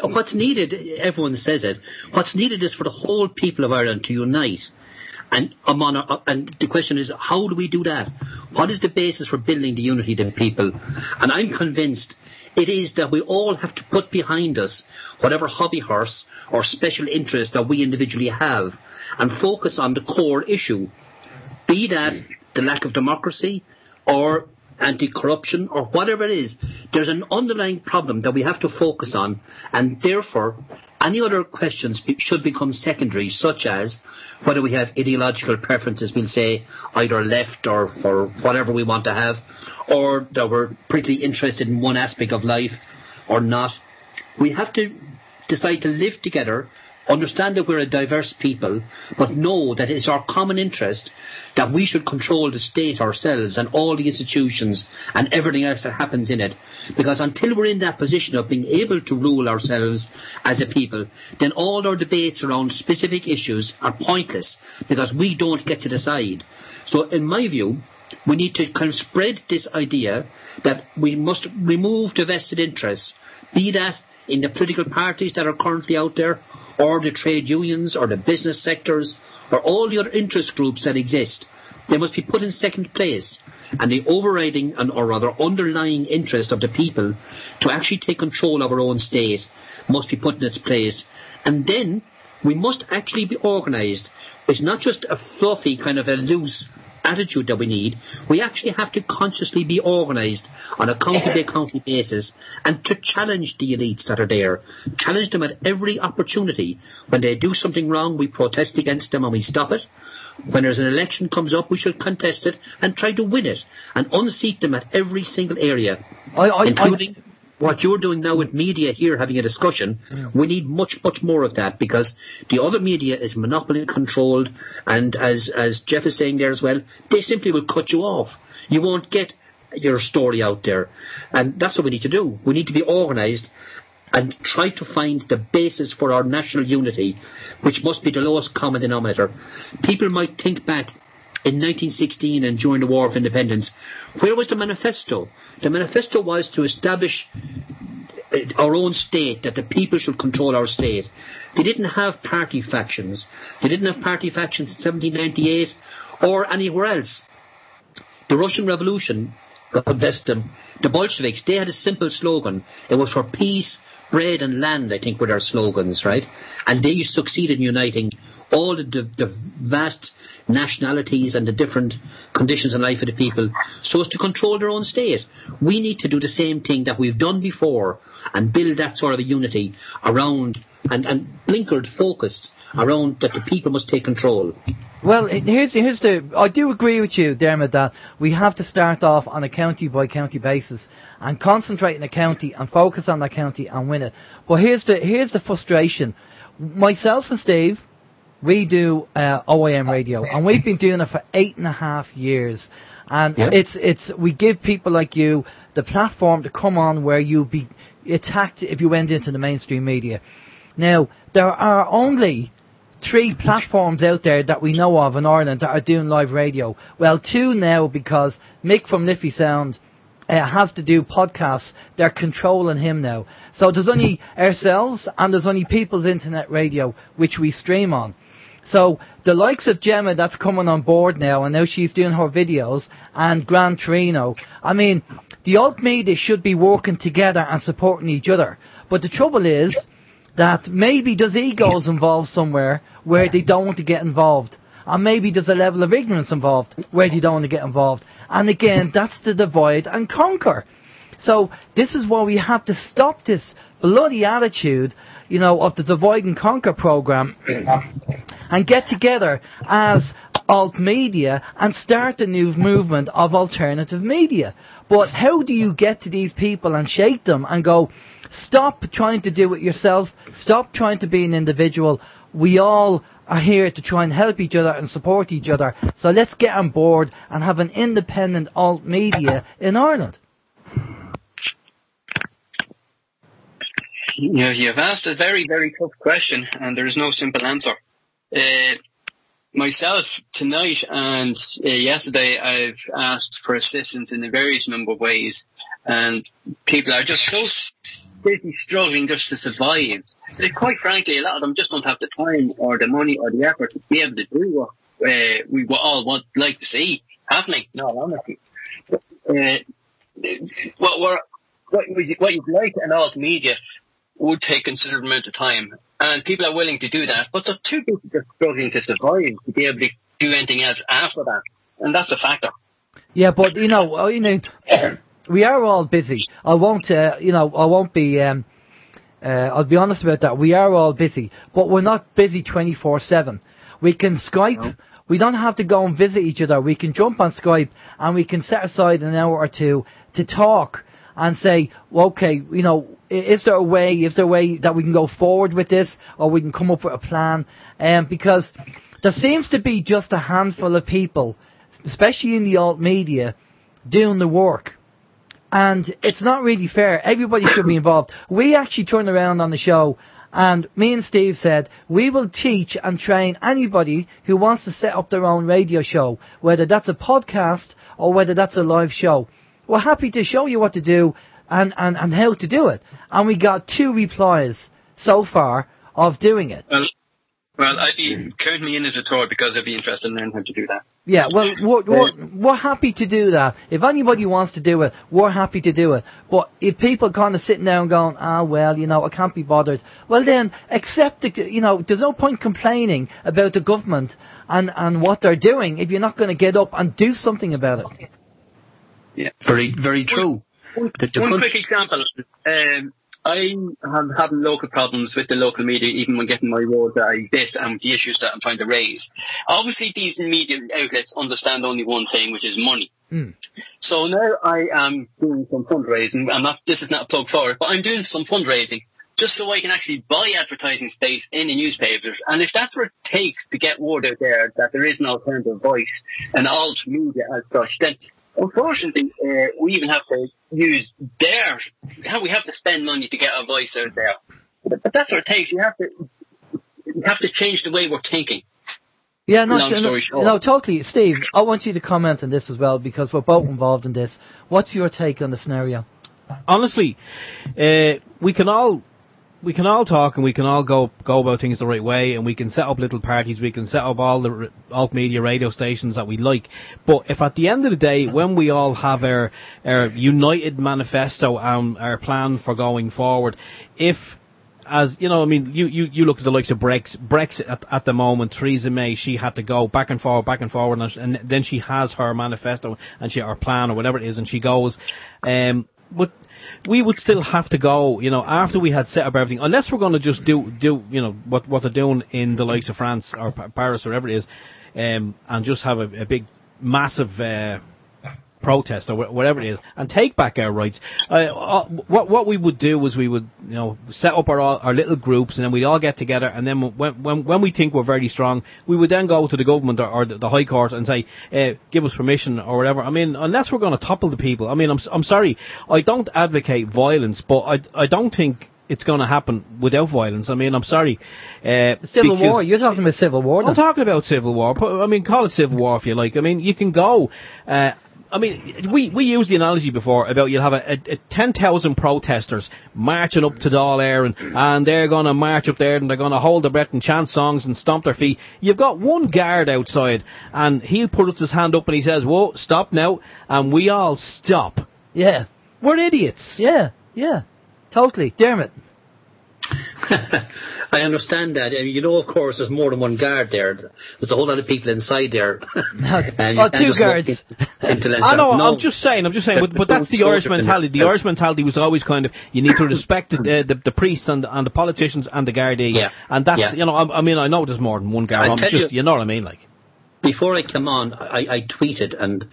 What's needed, everyone says it, what's needed is for the whole people of Ireland to unite. And the question is, how do we do that? What is the basis for building the unity of the people? And I'm convinced it is that we all have to put behind us whatever hobby horse or special interest that we individually have and focus on the core issue, be that the lack of democracy or anti-corruption or whatever it is. There's an underlying problem that we have to focus on, and therefore any other questions should become secondary, such as whether we have ideological preferences, we'll say either left or whatever we want to have, or that we're pretty interested in one aspect of life or not. We have to decide to live together, understand that we're a diverse people, but know that it's our common interest that we should control the state ourselves and all the institutions and everything else that happens in it. Because until we're in that position of being able to rule ourselves as a people, then all our debates around specific issues are pointless because we don't get to decide. So in my view, we need to kind of spread this idea that we must remove the vested interests, be that in the political parties that are currently out there, or the trade unions, or the business sectors, or all the other interest groups that exist. They must be put in second place, and the overriding or rather underlying interest of the people to actually take control of our own state must be put in its place. And then we must actually be organised. It's not just a fluffy kind of a loose attitude that we need, we actually have to consciously be organised on a county-by-county basis and to challenge the elites that are there. Challenge them at every opportunity. When they do something wrong, we protest against them and we stop it. When there's an election comes up, we should contest it and try to win it and unseat them at every single area, including what you're doing now with media here, having a discussion. We need much, much more of that, because the other media is monopoly controlled, and as Jeff is saying there as well, they simply will cut you off. You won't get your story out there, and that's what we need to do. We need to be organised and try to find the basis for our national unity, which must be the lowest common denominator. People might think back in 1916 and during the War of Independence. Where was the manifesto? The manifesto was to establish our own state, that the people should control our state. They didn't have party factions. They didn't have party factions in 1798 or anywhere else. The Russian Revolution, God bless them, the Bolsheviks, they had a simple slogan. It was for peace, bread and land, I think, were their slogans, right? And they succeeded in uniting all the vast nationalities and the different conditions in life of the people so as to control their own state. We need to do the same thing that we've done before and build that sort of a unity around and blinkered, focused around that the people must take control. Well, I do agree with you, Diarmaid, that we have to start off on a county-by-county basis and concentrate in a county and focus on that county and win it. But here's the frustration. Myself and Steve, we do OYM radio, and we've been doing it for 8.5 years. And we give people like you the platform to come on where you'll be attacked if you went into the mainstream media. Now, there are only 3 platforms out there that we know of in Ireland that are doing live radio. Well, 2 now, because Mick from Liffey Sound has to do podcasts. They're controlling him now. So there's only ourselves and there's only People's Internet Radio, which we stream on. So the likes of Gemma that's coming on board now, and now she's doing her videos, and Gran Torino, I mean, the alt media should be working together and supporting each other. But the trouble is that maybe there's egos involved somewhere where they don't want to get involved. And maybe there's a level of ignorance involved where they don't want to get involved. And again, that's the divide and conquer. So this is why we have to stop this bloody attitude, you know, of the divide and conquer program and get together as alt media and start a new movement of alternative media. But how do you get to these people and shake them and go, stop trying to do it yourself, stop trying to be an individual, we all are here to try and help each other and support each other, so let's get on board and have an independent alt media in Ireland. You've asked a very, very tough question, and there's no simple answer. Myself, tonight and yesterday, I've asked for assistance in a various number of ways, and people are just so busy struggling just to survive. That quite frankly, a lot of them just don't have the time or the money or the effort to be able to do what we all like to see happening. No, honestly. What you'd like in alt media would take a considerable amount of time, and people are willing to do that, but they're too busy just struggling to survive to be able to do anything else after that, and that's a factor. Yeah, but you know, we are all busy. I'll be honest about that. We are all busy, but we're not busy 24/7. We can Skype. No. We don't have to go and visit each other. We can jump on Skype and we can set aside an hour or two to talk and say, well, okay, you know, is there a way that we can go forward with this, or we can come up with a plan? Because there seems to be just a handful of people, especially in the alt media, doing the work. And it's not really fair. Everybody should be involved. We actually turned around on the show, and me and Steve said, we will teach and train anybody who wants to set up their own radio show, whether that's a podcast or whether that's a live show. We're happy to show you what to do and how to do it. And we got 2 replies so far of doing it. Well, I'd be count me in as a tour because I'd be interested in learning how to do that. Yeah, well, we're happy to do that. If anybody wants to do it, we're happy to do it. But if people kind of sitting down going, well, I can't be bothered, well then, accept it, there's no point complaining about the government and what they're doing if you're not going to get up and do something about it. Yeah. Very, very true. One quick example. I am having local problems with the local media, even when getting my role that I did and the issues that I'm trying to raise. Obviously, these media outlets understand only one thing, which is money. So now I am doing some fundraising. This is not a plug for it, but I'm doing some fundraising just so I can actually buy advertising space in the newspapers. And if that's what it takes to get word out there that there is an alternative voice, an alt media as such, then unfortunately, we even have to use we have to spend money to get our voice out there. But that's what it takes. You have to change the way we're thinking. Yeah, no, totally. Steve, I want you to comment on this as well because we're both involved in this. What's your take on the scenario? Honestly, we can all talk and we can all go about things the right way, and we can set up little parties, we can set up all the alt media radio stations that we like. But if at the end of the day, when we all have our united manifesto and our plan for going forward, if, as you look at the likes of Brexit at the moment, Theresa May, she had to go back and forward, and then she has her manifesto and her plan or whatever it is, and she goes, but we would still have to go, after we had set up everything, unless we're going to just do what they're doing in the likes of France or Paris or whatever it is, and just have a big, massive protest or whatever it is, and take back our rights. What we would do is we would, set up our little groups, and then we'd all get together, and then when we think we're very strong, we would then go to the government or the High Court and say, give us permission or whatever. I mean, unless we're going to topple the people. I mean, I'm sorry, I don't advocate violence, but I don't think it's going to happen without violence. I mean, I'm sorry. Civil war? You're talking about civil war? I'm talking about civil war. I mean, call it civil war if you like. I mean, you can go. I mean, we used the analogy before about you'll have a 10,000 protesters marching up to Dáil Éireann, and they're going to march up there and they're going to hold their breath and chant songs and stomp their feet. You've got one guard outside, and he'll put his hand up and he says, "Whoa, stop now," and we all stop. Yeah. We're idiots. Yeah, totally. Diarmaid. I understand that. I mean, of course, there's more than one guard there. There's a whole lot of people inside there. Two guards. I know. I'm just saying. But that's the Irish mentality. The Irish mentality was always kind of, you need to respect the priests and the politicians and the Gardai. Yeah. And that's, I mean, I know there's more than one guard. You know what I mean, like. Before I came on, I tweeted and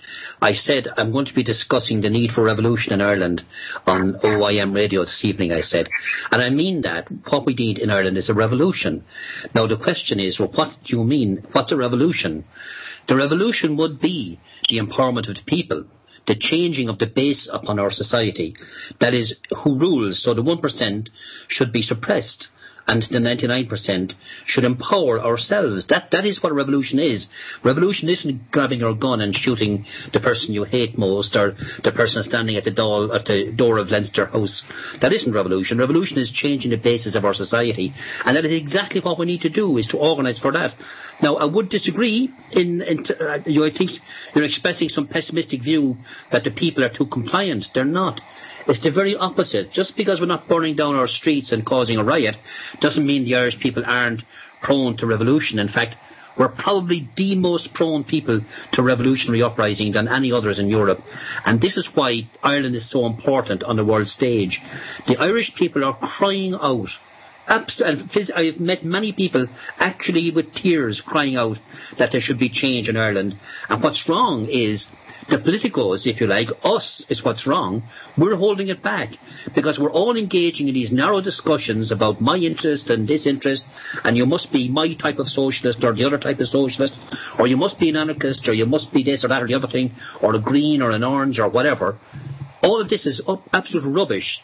I said I'm going to be discussing the need for revolution in Ireland on OYM radio this evening, I said. And I mean that. What we need in Ireland is a revolution. Now the question is, well, what do you mean? What's a revolution? The revolution would be the empowerment of the people, the changing of the base upon our society. That is, who rules. So the 1% should be suppressed, and the 99% should empower ourselves. That is what a revolution is. Revolution isn't grabbing your gun and shooting the person you hate most, or the person standing at the door of Leinster House. That isn't revolution. Revolution is changing the basis of our society, and that is exactly what we need to do, is to organise for that. Now, I would disagree I think you're expressing some pessimistic view that the people are too compliant. They're not. It's the very opposite. Just because we're not burning down our streets and causing a riot doesn't mean the Irish people aren't prone to revolution. In fact, we're probably the most prone people to revolutionary uprising than any others in Europe. And this is why Ireland is so important on the world stage. The Irish people are crying out. I've met many people actually with tears crying out that there should be change in Ireland. And what's wrong is the politicos, if you like, us, is what's wrong. We're holding it back because we're all engaging in these narrow discussions about my interest and this interest, and you must be my type of socialist or the other type of socialist, or you must be an anarchist, or you must be this or that or the other thing, or a green or an orange or whatever. All of this is absolute rubbish.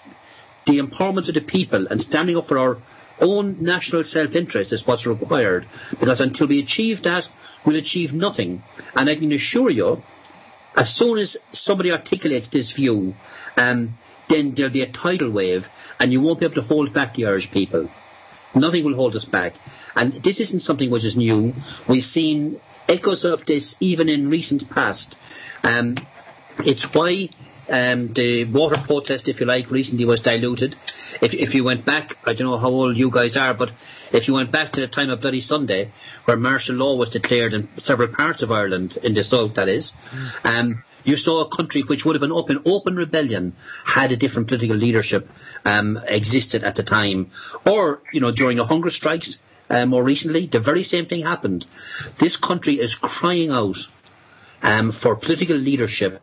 The empowerment of the people and standing up for our own national self-interest is what's required, because until we achieve that, we'll achieve nothing. And I can assure you, as soon as somebody articulates this view, then there'll be a tidal wave, and you won't be able to hold back the Irish people. Nothing will hold us back. And this isn't something which is new. We've seen echoes of this even in recent past. It's why the water protest, if you like, recently was diluted. If you went back, I don't know how old you guys are, but if you went back to the time of Bloody Sunday, where martial law was declared in several parts of Ireland, in the south that is, you saw a country which would have been up in open rebellion had a different political leadership existed at the time. Or, during the hunger strikes more recently, the very same thing happened. This country is crying out for political leadership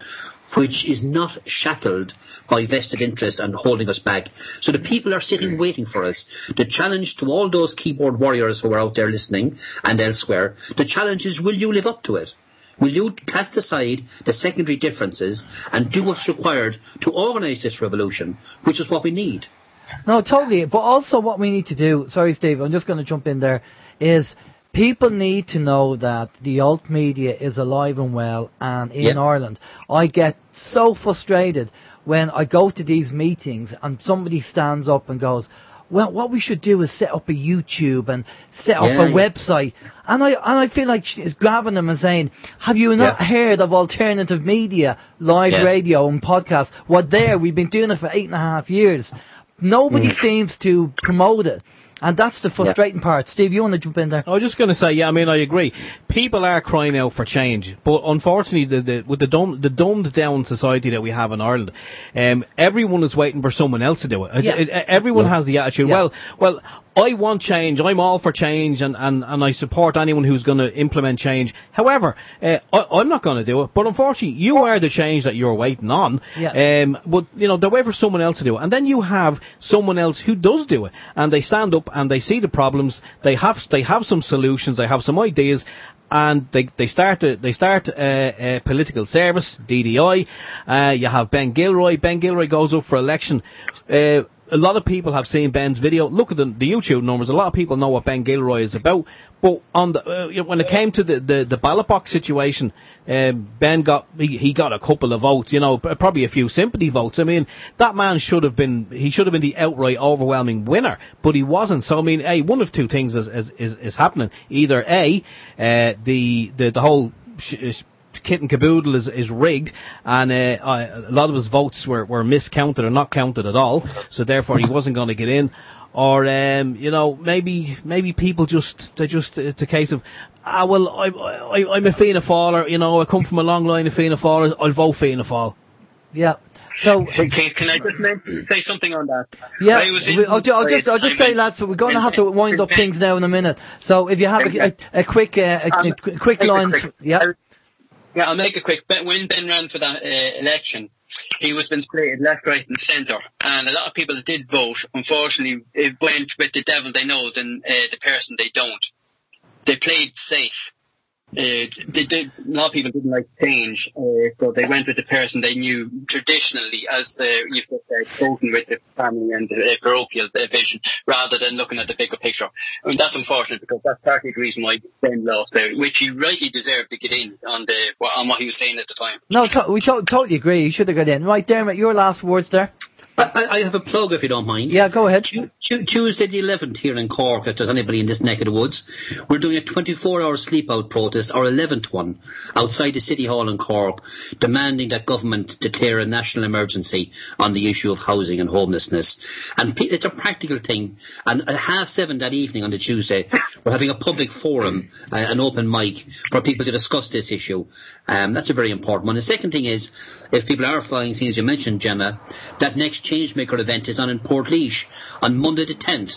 which is not shackled by vested interest and holding us back. So the people are sitting waiting for us. The challenge to all those keyboard warriors who are out there listening and elsewhere, the challenge is, will you live up to it? Will you cast aside the secondary differences and do what's required to organise this revolution, which is what we need? No, totally. But also what we need to do, sorry Steve, I'm just going to jump in there, is people need to know that the alt media is alive and well, and in Ireland. I get so frustrated when I go to these meetings and somebody stands up and goes, well, what we should do is set up a YouTube and set up a website. And I feel like she's grabbing them and saying, have you not heard of alternative media, live radio and podcasts? Well, we've been doing it for 8.5 years. Nobody seems to promote it. And that's the frustrating part. Steve, you want to jump in there? I was just going to say, I agree. People are crying out for change, but unfortunately, with the dumbed down society that we have in Ireland, everyone is waiting for someone else to do it. Everyone has the attitude, well, I want change, I'm all for change, and I support anyone who's going to implement change. However, I'm not going to do it, but unfortunately, you are the change that you're waiting on. But, they're waiting for someone else to do it. And then you have someone else who does do it, and they stand up and they see the problems, they have some solutions, they have some ideas, and they start political service, DDI. You have Ben Gilroy. Ben Gilroy goes up for election. A lot of people have seen Ben's video. Look at the YouTube numbers. A lot of people know what Ben Gilroy is about. But on when it came to the ballot box situation, Ben got a couple of votes. Probably a few sympathy votes. I mean, that man should have been the outright overwhelming winner, but he wasn't. So I mean, one of two things is happening. Either the whole kit and caboodle is rigged, and a lot of his votes were miscounted or not counted at all, so therefore he wasn't going to get in. Or maybe people it's a case of I'm a Fianna Fáiler, I come from a long line of Fianna Fáilers, I'll vote Fianna Fáil. Yeah. So can I just say something on that? Yeah, I'll just say, lads, so we're going to have to wind up things now in a minute. So if you have a quick line, Yeah, I'll make it quick. When Ben ran for that election, he was being slated left, right and centre. And a lot of people did vote. Unfortunately, it went with the devil they know than the person they don't. They played safe. A lot of people didn't like change, so they went with the person they knew traditionally as you've said, voting with the family and the parochial vision, rather than looking at the bigger picture. And that's unfortunate, because that's partly the reason why Ben lost out, which he rightly deserved to get in on what he was saying at the time. No, we totally agree. He should have got in. Right, Diarmaid, your last words there. I have a plug, if you don't mind. Yeah, go ahead. Tuesday the 11th here in Cork, if there's anybody in this neck of the woods, we're doing a 24-hour sleep-out protest, our 11th one, outside the City Hall in Cork, demanding that government declare a national emergency on the issue of housing and homelessness. And it's a practical thing. And at 7:30 that evening on the Tuesday, we're having a public forum, an open mic, for people to discuss this issue. That's a very important one. The second thing is, if people are flying, as you mentioned, Gemma, that next Changemaker event is on in Portlaoise on Monday the 10th.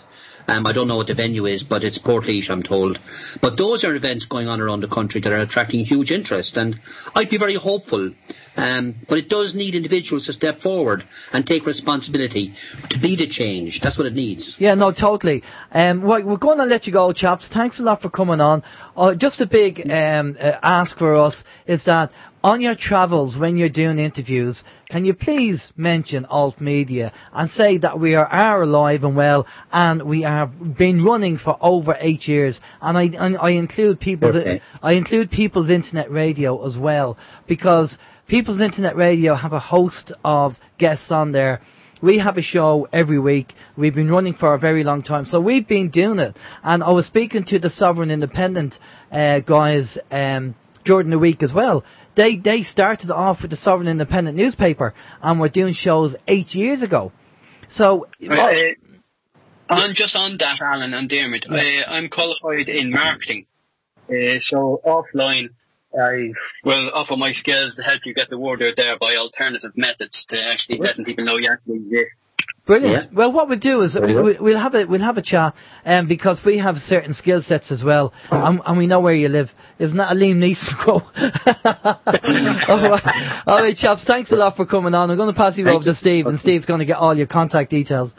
I don't know what the venue is, but it's Portlaoise, I'm told. But those are events going on around the country that are attracting huge interest, and I'd be very hopeful. But it does need individuals to step forward and take responsibility to be the change. That's what it needs. Yeah, no, totally. Right, we're going to let you go, chaps. Thanks a lot for coming on. Just a big ask for us is that on your travels, when you're doing interviews, can you please mention alt media and say that we are alive and well, and we have been running for over 8 years, and I include People's Internet Radio as well, because People's Internet Radio have a host of guests on there, we have a show every week. We've been running for a very long time, so we've been doing it. And I was speaking to the Sovereign Independent guys during the week as well. They started off with the Sovereign Independent newspaper and were doing shows 8 years ago. So, and just on that, Alan and Diarmaid, I'm qualified in marketing. So offline, I will offer my skills to help you get the word out there by alternative methods to actually letting people know you actually exist. Brilliant. Yeah. Well, what we'll do is we'll have a chat, because we have certain skill sets as well, and we know where you live. Isn't that a Liam Neeson quote? All right, chaps. Thanks a lot for coming on. I'm going to pass you over to Steve, and Steve's going to get all your contact details.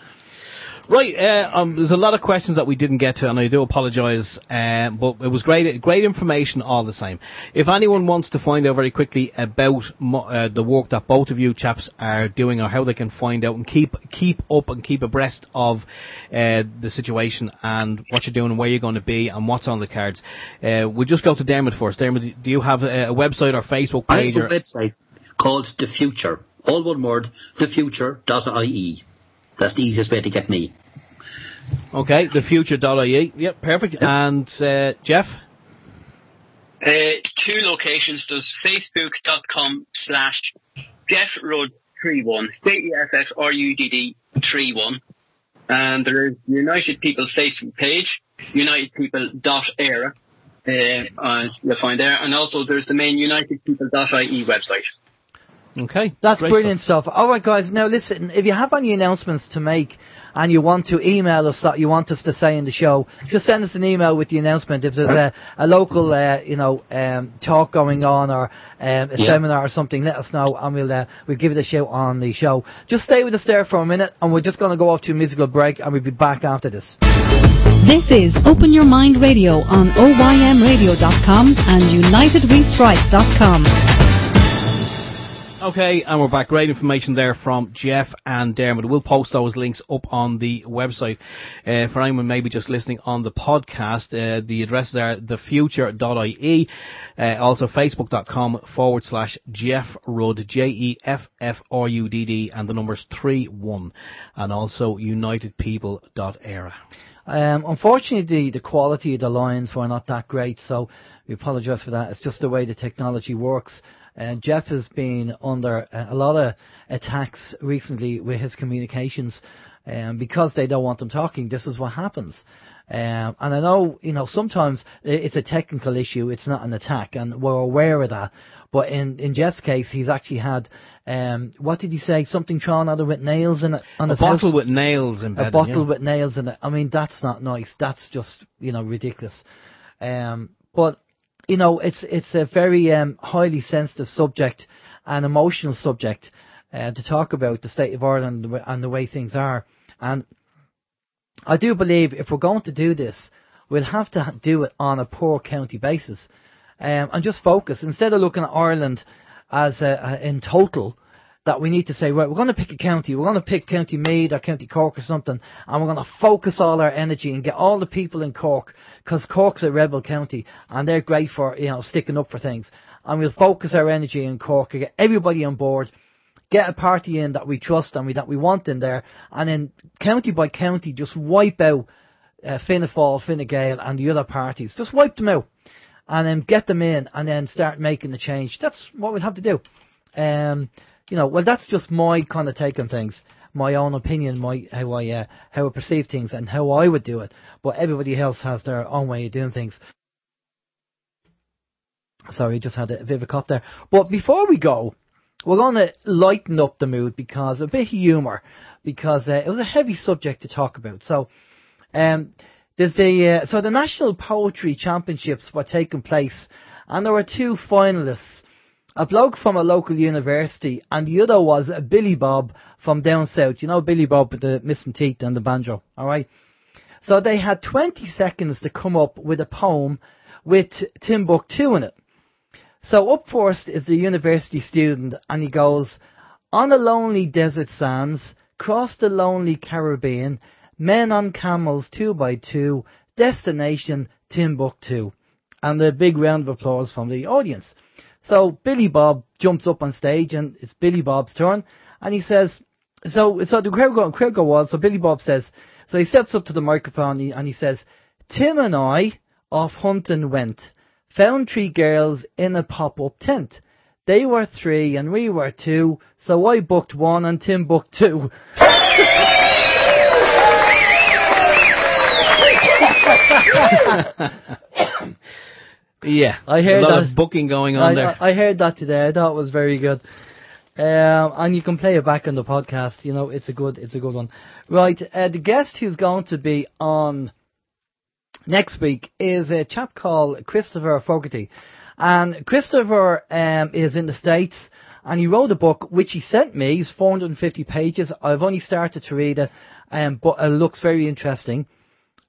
Right, there's a lot of questions that we didn't get to, and I do apologise, but it was great information all the same. If anyone wants to find out very quickly about the work that both of you chaps are doing, or how they can find out and keep up and keep abreast of the situation and what you're doing and where you're going to be and what's on the cards, we'll just go to Diarmaid first. Diarmaid, do you have a website or Facebook page? I have a website called The Future, all one word, thefuture.ie. That's the easiest way to get me. Okay, thefuture.ie. Yep, perfect. Yep. And Jeff? 2 locations. There's facebook.com/JeffRudd31, JEFFRUDD31. And there is United People Facebook page, unitedpeople.era. You'll find there. And also there's the main unitedpeople.ie website. Okay. That's brilliant stuff. All right, guys. Now, listen, if you have any announcements to make and you want to email us that you want us to say in the show, just send us an email with the announcement. If there's a local, talk going on or a seminar or something, let us know and we'll give it a shout on the show. Just stay with us there for a minute, and we're just going to go off to a musical break, and we'll be back after this. This is Open Your Mind Radio on OYMradio.com and UnitedWeStrike.com. Okay, and we're back. Great information there from Jeff and Diarmaid. We'll post those links up on the website. For anyone maybe just listening on the podcast, the addresses are thefuture.ie, also facebook.com/Jeff Rudd, JEFFRUDD, and the number's 31, and also unitedpeople.era. Unfortunately, the quality of the lines were not that great, so we apologise for that. It's just the way the technology works. Jeff has been under a lot of attacks recently with his communications, because they don't want him talking. This is what happens. And I know, sometimes it's a technical issue. It's not an attack, and we're aware of that. But in Jeff's case, he's actually had, what did he say? Something thrown at him with nails in it on his house? A bottle with nails embedded. A bottle with nails in it. I mean, that's not nice. That's just, ridiculous. But it's a very highly sensitive subject and emotional subject to talk about the state of Ireland and the way things are. And I do believe if we're going to do this, we'll have to do it on a poor county basis, and just focus, instead of looking at Ireland as in total, that we need to say, right, we're going to pick a county, we're going to pick County Meath or County Cork or something, and we're going to focus all our energy and get all the people in Cork, because Cork's a rebel county and they're great for sticking up for things, and we'll focus our energy in Cork and get everybody on board, get a party in that we trust and that we want in there, and then county by county just wipe out Fianna Fáil, Fine Gael and the other parties. Just wipe them out and then get them in and then start making the change. That's what we'll have to do. Well, that's just my kind of take on things, my own opinion, how I perceive things and how I would do it. But everybody else has their own way of doing things. Sorry, just had a bit of a cough there. But before we go, we're going to lighten up the mood, because a bit of humour, because it was a heavy subject to talk about. So, the National Poetry Championships were taking place, and there were 2 finalists. A bloke from a local university, and the other was a Billy Bob from down south. Billy Bob with the missing teeth and the banjo, alright? So they had 20 seconds to come up with a poem with Timbuktu in it. So up first is the university student, and he goes, on the lonely desert sands, cross the lonely Caribbean, men on camels 2 by 2, destination Timbuktu. And a big round of applause from the audience. So Billy Bob jumps up on stage, and it's Billy Bob's turn, and he says, So the crowd go on. So Billy Bob says, so he steps up to the microphone and he says, Tim and I off hunting went, found 3 girls in a pop-up tent. They were 3 and we were 2, so I booked 1 and Tim booked 2. Yeah, I heard a lot that. of booking going on there. I heard that today. I thought it was very good. And you can play it back on the podcast. You know, it's a good one. Right, the guest who's going to be on next week is a chap called Christopher Fogarty. And Christopher is in the States, and he wrote a book which he sent me. It's 450 pages. I've only started to read it, but it looks very interesting.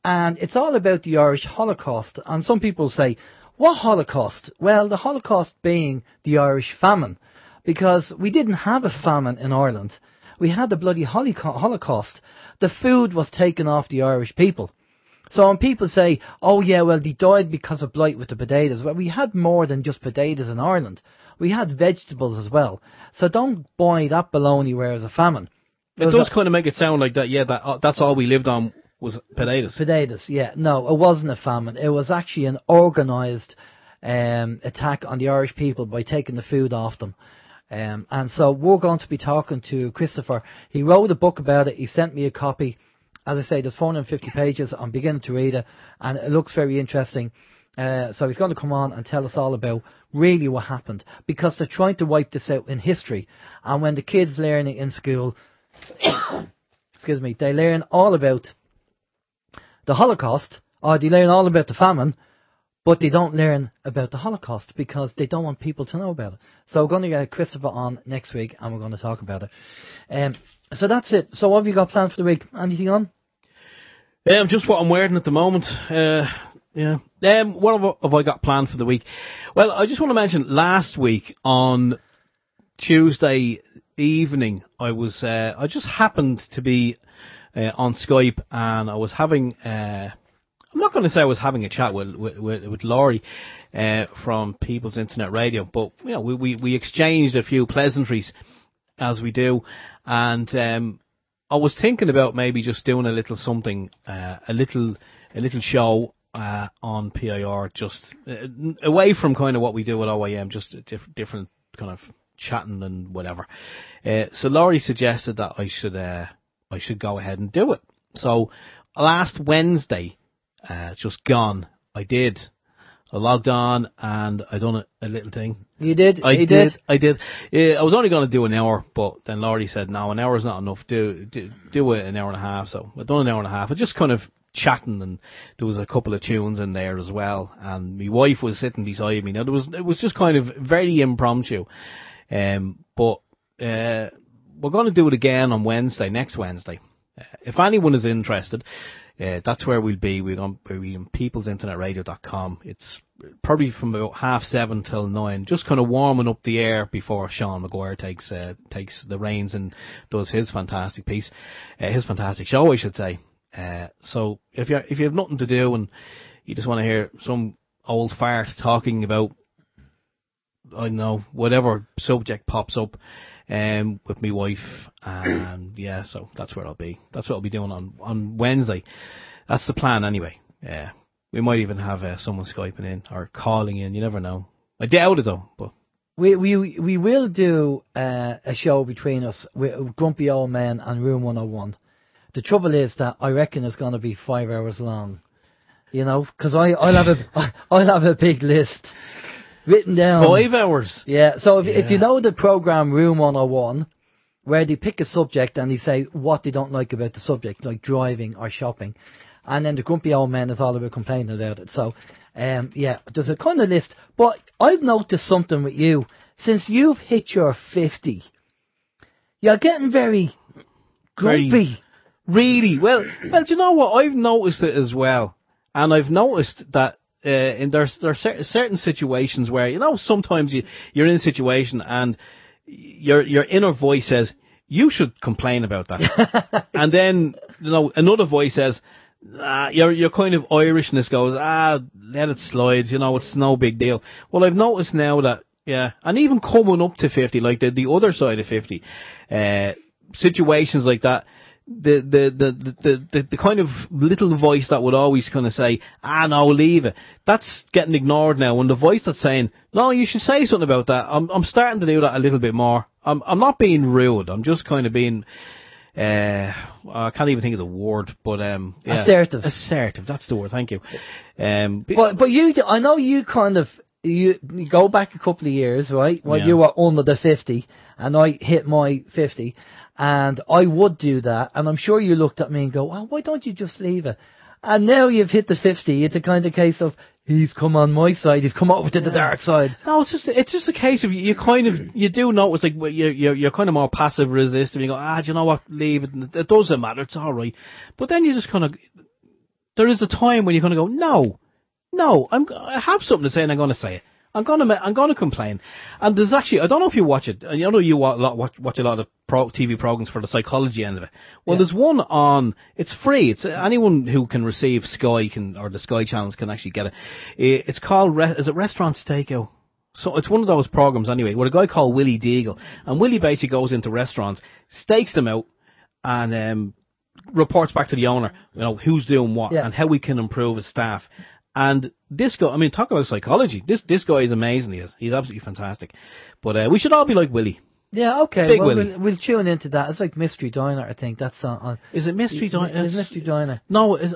And it's all about the Irish Holocaust. And some people say, what Holocaust? Well, the Holocaust being the Irish famine. Because we didn't have a famine in Ireland. We had the bloody Holocaust. The food was taken off the Irish people. So when people say, oh yeah, well, they died because of blight with the potatoes. Well, we had more than just potatoes in Ireland. We had vegetables as well. So don't buy that baloney where it's a famine. It does kind of make it sound like that, yeah, that's all we lived on was potatoes. Potatoes, yeah. No, it wasn't a famine. It was actually an organised attack on the Irish people by taking the food off them. And so we're going to be talking to Christopher. He wrote a book about it. He sent me a copy. As I say, there's 450 pages. I'm beginning to read it, and it looks very interesting. So he's going to come on and tell us all about really what happened, because they're trying to wipe this out in history. And when the kids learn it in school, excuse me, they learn all about the Holocaust, or they learn all about the famine, but they don't learn about the Holocaust because they don't want people to know about it. So we're going to get Christopher on next week, and we're going to talk about it. So that's it. So what have you got planned for the week? Anything on? Just what I'm wearing at the moment. Yeah. What have I got planned for the week? Well, I just want to mention last week on Tuesday evening, I just happened to be on Skype, and I was having. I'm not going to say I was having a chat with Laurie from People's Internet Radio, but you know, we exchanged a few pleasantries as we do, and I was thinking about maybe just doing a little something, a little show on PIR, just away from kind of what we do at OYM, just different kind of chatting and whatever. So Laurie suggested that I should go ahead and do it. So last Wednesday, just gone, I logged on and I done a little thing. You did? I did. I was only going to do an hour, but then Laurie said, no, an hour is not enough. Do it an hour and a half. So I done an hour and a half. I just kind of chatting, and there was a couple of tunes in there as well. And my wife was sitting beside me. Now it was just kind of very impromptu. But we're going to do it again on next Wednesday. If anyone is interested, that's where we'll be. We're on peoplesinternetradio.com. It's probably from about 7:30 till 9, just kind of warming up the air before Sean Maguire takes the reins and does his fantastic piece, his fantastic show, I should say. So if you have nothing to do and you just want to hear some old fart talking about, I don't know, whatever subject pops up, with my wife, and yeah, so that's where I'll be. That's what I'll be doing on Wednesday. That's the plan anyway. We might even have someone Skyping in or calling in. You never know. I doubt it though. But we will do a show between us with Grumpy Old Men and Room 101. The trouble is that I reckon it's going to be 5 hours long. You know, because I'll have a big list written down. 5 hours. Yeah. So if you know the program Room 101, where they pick a subject and they say what they don't like about the subject, like driving or shopping, and then the Grumpy Old Men is all about complaining about it. So, there's a kind of list. But I've noticed something with you. Since you've hit your 50, you're getting very grumpy. Really? Well, do you know what? I've noticed it as well. And I've noticed that there are certain situations where, you know, sometimes you're in a situation and your inner voice says, you should complain about that. And then, you know, another voice says, your kind of Irishness goes, let it slide, you know, it's no big deal. Well, I've noticed now that, yeah, and even coming up to 50, like the other side of 50, situations like that, the kind of little voice that would always kind of say, no, leave it, that's getting ignored now. And the voice that's saying, no, you should say something about that, I'm starting to do that a little bit more. I'm not being rude, I'm just kind of being, I can't even think of the word, but assertive. Assertive, that's the word. Thank you. But you, I know you kind of you go back a couple of years, right? When you were under the 50, and I hit my 50, and I would do that, and I'm sure you looked at me and go, well, why don't you just leave it? And now you've hit the 50, it's a kind of case of, he's come on my side, he's come over to the dark side. No, it's just a case of you do notice, like, you're kind of more passive resistant. You go, do you know what, leave it, it doesn't matter, it's alright. But then you just kind of, there is a time when you're going to go, no, I have something to say and I'm going to say it. I'm going to complain. And there's actually, I don't know if you watch it, and you know you watch a lot of TV programs for the psychology end of it. Well, there's one on, it's free. It's anyone who can receive Sky or the Sky channels can actually get it. It's called, is it Restaurant Stakeout? So it's one of those programs anyway, where a guy called Willie Deagle, and Willie basically goes into restaurants, stakes them out, and reports back to the owner, you know, who's doing what and how we can improve his staff. And this guy, I mean, talk about psychology. This guy is amazing. He's absolutely fantastic. But we should all be like Willie. Yeah, okay. Big well, Willie. We'll tune into that. It's like Mystery Diner, I think. That's on. Is it Mystery Diner? It's Mystery Diner. No, it's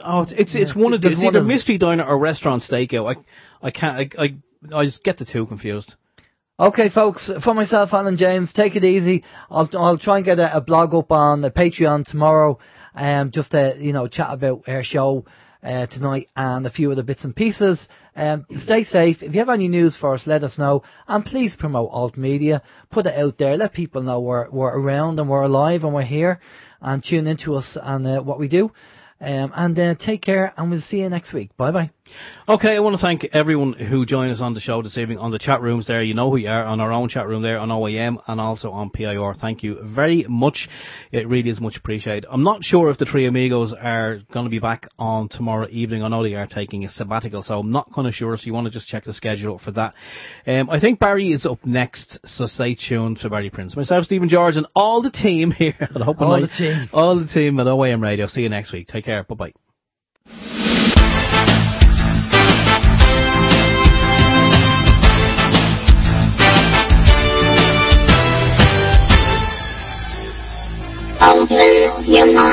one of the. It's either Mystery Diner or Restaurant Stakeout. I can't. I just get the two confused. Okay, folks. For myself, Alan James, take it easy. I'll try and get a blog up on the Patreon tomorrow. Just to chat about our show tonight and a few other bits and pieces. Stay safe. If you have any news for us, let us know. And please promote Alt Media. Put it out there. Let people know we're around and we're alive and we're here. And tune into us and what we do. And take care, and we'll see you next week. Bye-bye. Okay, I want to thank everyone who joined us on the show this evening, on the chat rooms there. You know who you are, on our own chat room there, on OYM, and also on PIR. Thank you very much. It really is much appreciated. I'm not sure if the three amigos are going to be back on tomorrow evening. I know they are taking a sabbatical, so I'm not kind of sure, so you want to just check the schedule for that. I think Barry is up next, so stay tuned to Barry Prince. Myself, Stephen George, and all the team here at All the team at OYM Radio. See you next week. Take care. Bye-bye. Until you know